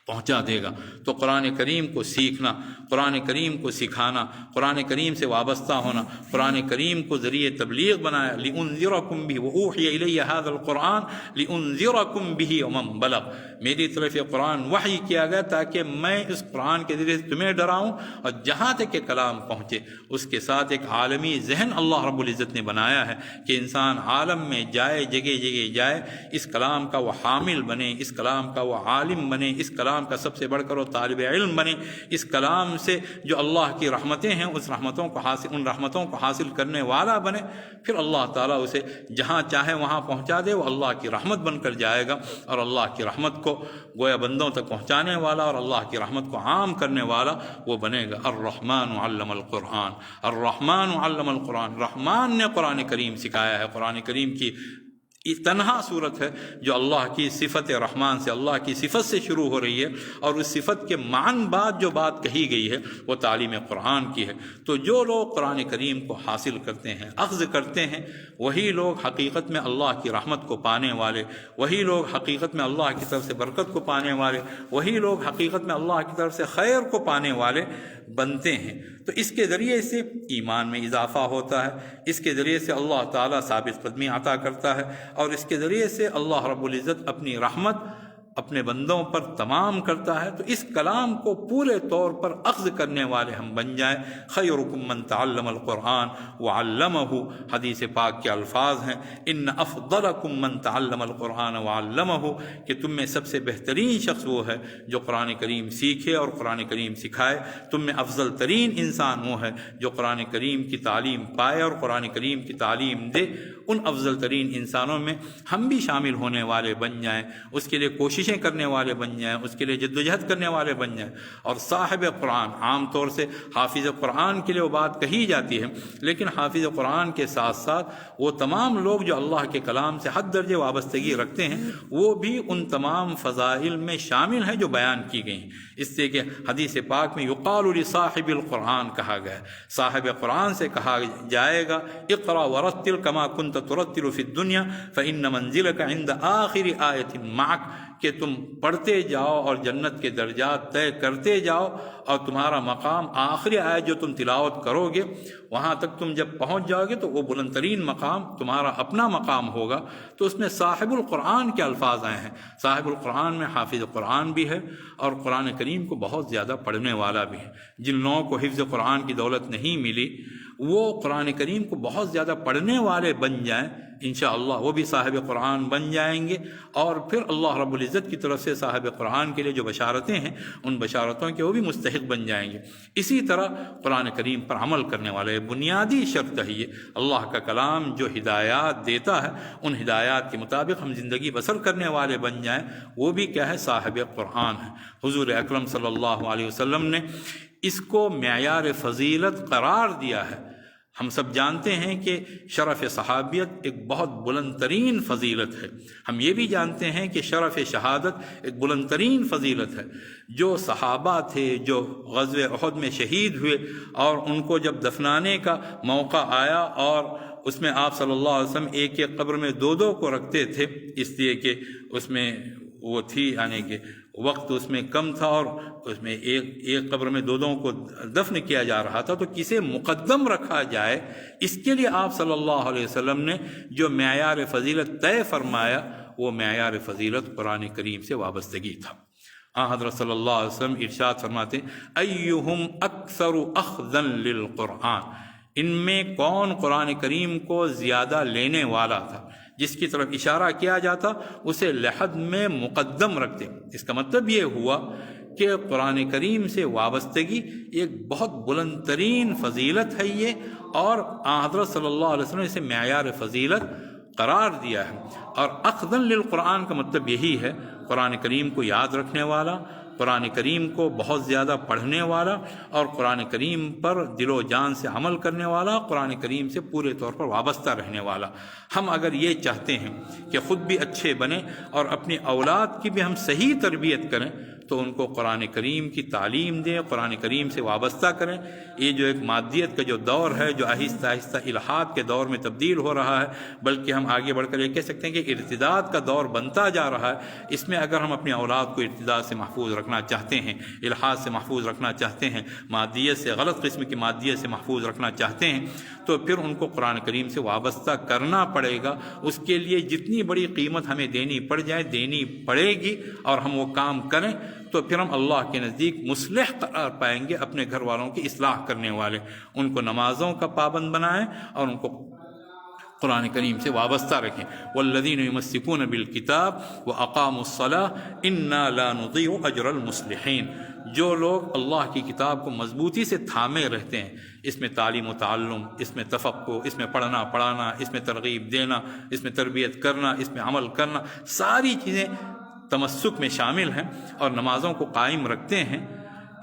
پہنچا دے گا۔ تو قرآن کریم کو سیکھنا، قرآن کریم کو سکھانا، قرآن کریم سے وابستہ ہونا، قرآن کریم کو ذریعہ تبلیغ بنایا، لِأُنذِرَكُمْ بِهِ وَأُوحِيَ إِلَيَّ هَذَا الْقُرْآنُ لِأُنذِرَكُمْ بِهِ وَمَنْ بَلَغَ، میری طرف یہ قرآن وحی کیا گیا تاکہ میں اس قرآن کے ذریعے سے تمہیں ڈراؤں، اور جہاں تک کہ کلام پہنچے اس کے ساتھ ایک عالمی ذہن اللہ رب العزت نے بنایا ہے کہ انسان عالم میں جائے، جگہ جگہ جائے، اس کلام کا وہ حامل بنے، اس کلام کا وہ عالم بنے، اس کلام کا سب سے بڑھ کر وہ طالب علم بنے، اس کلام سے جو اللہ کی رحمتیں ہیں ان رحمتوں کو حاصل کرنے والا بنے، پھر اللہ تعالیٰ اسے جہاں چاہے وہاں پہنچا دے، وہ اللہ کی رحمت بن کر جائے گا، اور اللہ کی رحمت کو گویا بندوں تک پہنچانے والا اور اللہ کی رحمت کو عام کرنے والا وہ بنے گا۔ الرحمن علم القرآن، الرحمن علم القرآن، رحمان نے قرآن کریم سکھایا ہے۔ قرآن کریم کی تنہا صورت ہے جو اللہ کی صفت رحمان سے، اللہ کی صفت سے شروع ہو رہی ہے، اور اس صفت کے معنی بعد جو بات کہی گئی ہے وہ تعلیم قرآن کی ہے۔ تو جو لوگ قرآن کریم کو حاصل کرتے ہیں، اخذ کرتے ہیں، وہی لوگ حقیقت میں اللہ کی رحمت کو پانے والے، وہی لوگ حقیقت میں اللہ کی طرف سے برکت کو پانے والے، وہی لوگ حقیقت میں اللہ کی طرف سے خیر کو پانے والے بنتے ہیں۔ تو اس کے ذریعے سے ایمان میں اضافہ ہوتا ہے، اس کے ذریعے سے اللہ تعالیٰ ثابت قدمی عطا کرتا ہے، اور اس کے ذریعے سے اللہ رب العزت اپنی رحمت اپنے بندوں پر تمام کرتا ہے۔ تو اس کلام کو پورے طور پر اخذ کرنے والے ہم بن جائیں۔ خیرکم من تعلم القرآن وعلمہ، حدیث پاک کے الفاظ ہیں، ان افضلکم من تعلم القرآن وعلمہ، کہ تم میں سب سے بہترین شخص وہ ہے جو قرآن کریم سیکھے اور قرآن کریم سکھائے، تم میں افضل ترین انسان وہ ہے جو قرآن کریم کی تعلیم پائے اور قرآن کریم کی تعلیم دے۔ ان افضل ترین انسانوں میں ہم بھی شامل ہونے والے بن جائیں، اس کے لیے کوششیں کرنے والے بن جائیں، اس کے لیے جدوجہد کرنے والے بن جائیں۔ اور صاحب قرآن، عام طور سے حافظ قرآن کے لیے وہ بات کہی جاتی ہے، لیکن حافظ قرآن کے ساتھ ساتھ وہ تمام لوگ جو اللہ کے کلام سے حد درجے وابستگی رکھتے ہیں، وہ بھی ان تمام فضائل میں شامل ہیں جو بیان کی گئی ہیں۔ اس سے کہ حدیث پاک میں یقال لصاحب القرآن کہا گیا ہے، صاحب قرآن سے کہا جائے گا اقرأ ورتل کما کنت ترتل فی الدنیا فإن منزلک عند آخر آیت معک، کہ تم پڑھتے جاؤ اور جنت کے درجات طے کرتے جاؤ، اور تمہارا مقام آخری آیت جو تم تلاوت کرو گے وہاں تک تم جب پہنچ جاؤ گے تو وہ بلند ترین مقام تمہارا اپنا مقام ہوگا۔ تو اس میں صاحب القرآن کے الفاظ آئے ہیں۔ صاحب القرآن میں حافظ قرآن بھی ہے اور قرآن کریم کو بہت زیادہ پڑھنے والا بھی ہے۔ جن لوگوں کو حفظ قرآن کی دولت نہیں ملی وہ قرآن کریم کو بہت زیادہ پڑھنے والے بن جائیں، انشاءاللہ وہ بھی صاحب قرآن بن جائیں گے، اور پھر اللہ رب العزت کی طرف سے صاحب قرآن کے لیے جو بشارتیں ہیں ان بشارتوں کے وہ بھی مستحق بن جائیں گے۔ اسی طرح قرآن کریم پر عمل کرنے والے بنیادی شرط ہے یہ، اللہ کا کلام جو ہدایات دیتا ہے ان ہدایات کے مطابق ہم زندگی بسر کرنے والے بن جائیں، وہ بھی کیا ہے؟ صاحب قرآن ہے۔ حضور اکرم صلی اللہ علیہ وسلم نے اس کو معیار فضیلت قرار دیا ہے۔ ہم سب جانتے ہیں کہ شرف صحابیت ایک بہت بلند ترین فضیلت ہے، ہم یہ بھی جانتے ہیں کہ شرف شہادت ایک بلند ترین فضیلت ہے۔ جو صحابہ تھے جو غزوہ احد میں شہید ہوئے اور ان کو جب دفنانے کا موقع آیا، اور اس میں آپ صلی اللہ علیہ وسلم ایک ایک قبر میں دو کو رکھتے تھے، اس لیے کہ اس میں وہ تھی یعنی کہ وقت اس میں کم تھا اور اس میں ایک قبر میں دو کو دفن کیا جا رہا تھا، تو کسے مقدم رکھا جائے اس کے لیے آپ صلی اللہ علیہ وسلم نے جو معیار فضیلت طے فرمایا وہ معیار فضیلت قرآن کریم سے وابستگی تھا۔ حضرت صلی اللہ علیہ وسلم ارشاد فرماتے ایہم اکثر اخذا للقرآن، ان میں کون قرآن کریم کو زیادہ لینے والا تھا، جس کی طرف اشارہ کیا جاتا اسے لحد میں مقدم رکھتے۔ اس کا مطلب یہ ہوا کہ قرآن کریم سے وابستگی ایک بہت بلند ترین فضیلت ہے یہ، اور حضرت صلی اللہ علیہ وسلم نے اسے معیار فضیلت قرار دیا ہے۔ اور اخذا للقرآن کا مطلب یہی ہے، قرآن کریم کو یاد رکھنے والا، قرآن کریم کو بہت زیادہ پڑھنے والا، اور قرآن کریم پر دل و جان سے عمل کرنے والا، قرآن کریم سے پورے طور پر وابستہ رہنے والا۔ ہم اگر یہ چاہتے ہیں کہ خود بھی اچھے بنیں اور اپنی اولاد کی بھی ہم صحیح تربیت کریں، تو ان کو قرآن کریم کی تعلیم دیں، قرآن کریم سے وابستہ کریں۔ یہ جو ایک مادیت کا جو دور ہے، جو آہستہ آہستہ الحاد کے دور میں تبدیل ہو رہا ہے، بلکہ ہم آگے بڑھ کر یہ کہہ سکتے ہیں کہ ارتداد کا دور بنتا جا رہا ہے، اس میں اگر ہم اپنی اولاد کو ارتداد سے محفوظ رکھنا چاہتے ہیں، الحاد سے محفوظ رکھنا چاہتے ہیں، مادیت سے، غلط قسم کی مادیت سے محفوظ رکھنا چاہتے ہیں، تو پھر ان کو قرآن کریم سے وابستہ کرنا پڑے گا۔ اس کے لیے جتنی بڑی قیمت ہمیں دینی پڑ جائے دینی پڑے گی، اور ہم وہ کام کریں تو پھر ہم اللہ کے نزدیک مصلح قرار پائیں گے، اپنے گھر والوں کی اصلاح کرنے والے۔ ان کو نمازوں کا پابند بنائیں اور ان کو قرآن کریم سے وابستہ رکھیں۔ والذین یمسکون بالکتاب واقاموا الصلاۃ انا لا نضیع اجر المصلحین۔ جو لوگ اللہ کی کتاب کو مضبوطی سے تھامے رہتے ہیں، اس میں تعلیم و تعلم، اس میں تفقہ، اس میں پڑھنا پڑھانا، اس میں ترغیب دینا، اس میں تربیت کرنا، اس میں عمل کرنا، ساری چیزیں تمسک میں شامل ہیں، اور نمازوں کو قائم رکھتے ہیں،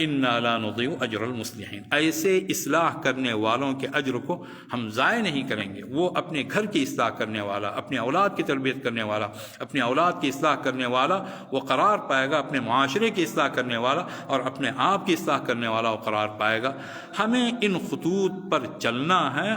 انا لا نضیع اجر المصلحین۔ ایسے اصلاح کرنے والوں کے اجر کو ہم ضائع نہیں کریں گے۔ وہ اپنے گھر کی اصلاح کرنے والا، اپنے اولاد کی تربیت کرنے والا، اپنے اولاد کی اصلاح کرنے والا وہ قرار پائے گا، اپنے معاشرے کی اصلاح کرنے والا اور اپنے آپ کی اصلاح کرنے والا وہ قرار پائے گا۔ ہمیں ان خطوط پر چلنا ہے،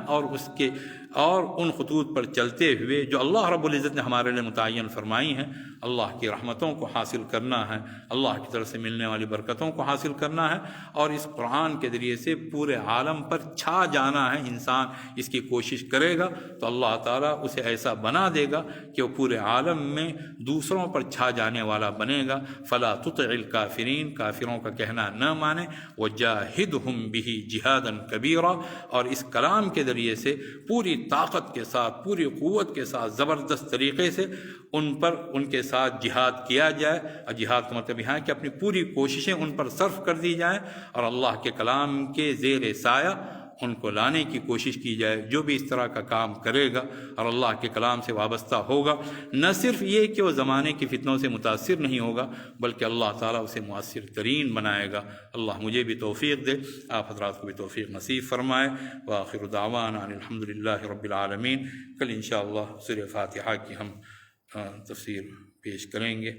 اور ان خطوط پر چلتے ہوئے جو اللہ رب العزت نے ہمارے لیے متعین فرمائی ہیں، اللہ کی رحمتوں کو حاصل کرنا ہے، اللہ کی طرف سے ملنے والی برکتوں کو حاصل کرنا ہے، اور اس قرآن کے ذریعے سے پورے عالم پر چھا جانا ہے۔ انسان اس کی کوشش کرے گا تو اللہ تعالیٰ اسے ایسا بنا دے گا کہ وہ پورے عالم میں دوسروں پر چھا جانے والا بنے گا۔ فلا تطع الکافرین، کافروں کا کہنا نہ مانے، وجاہدہم بہ جہادا کبیرا، اور اس کلام کے ذریعے سے پوری طاقت کے ساتھ، پوری قوت کے ساتھ، زبردست طریقے سے ان کے ساتھ جہاد کیا جائے۔ اور جہاد کا مطلب یہاں ہے کہ اپنی پوری کوششیں ان پر صرف کر دی جائیں، اور اللہ کے کلام کے زیر سایہ ان کو لانے کی کوشش کی جائے۔ جو بھی اس طرح کا کام کرے گا اور اللہ کے کلام سے وابستہ ہوگا، نہ صرف یہ کہ وہ زمانے کی فتنوں سے متاثر نہیں ہوگا، بلکہ اللہ تعالیٰ اسے مؤثر ترین بنائے گا۔ اللہ مجھے بھی توفیق دے، آپ حضرات کو بھی توفیق نصیب فرمائے۔ وآخر دعوانا ان الحمدللہ رب العالمین۔ کل انشاءاللہ سورہ فاتحہ کی ہم تفسیر پیش کریں گے۔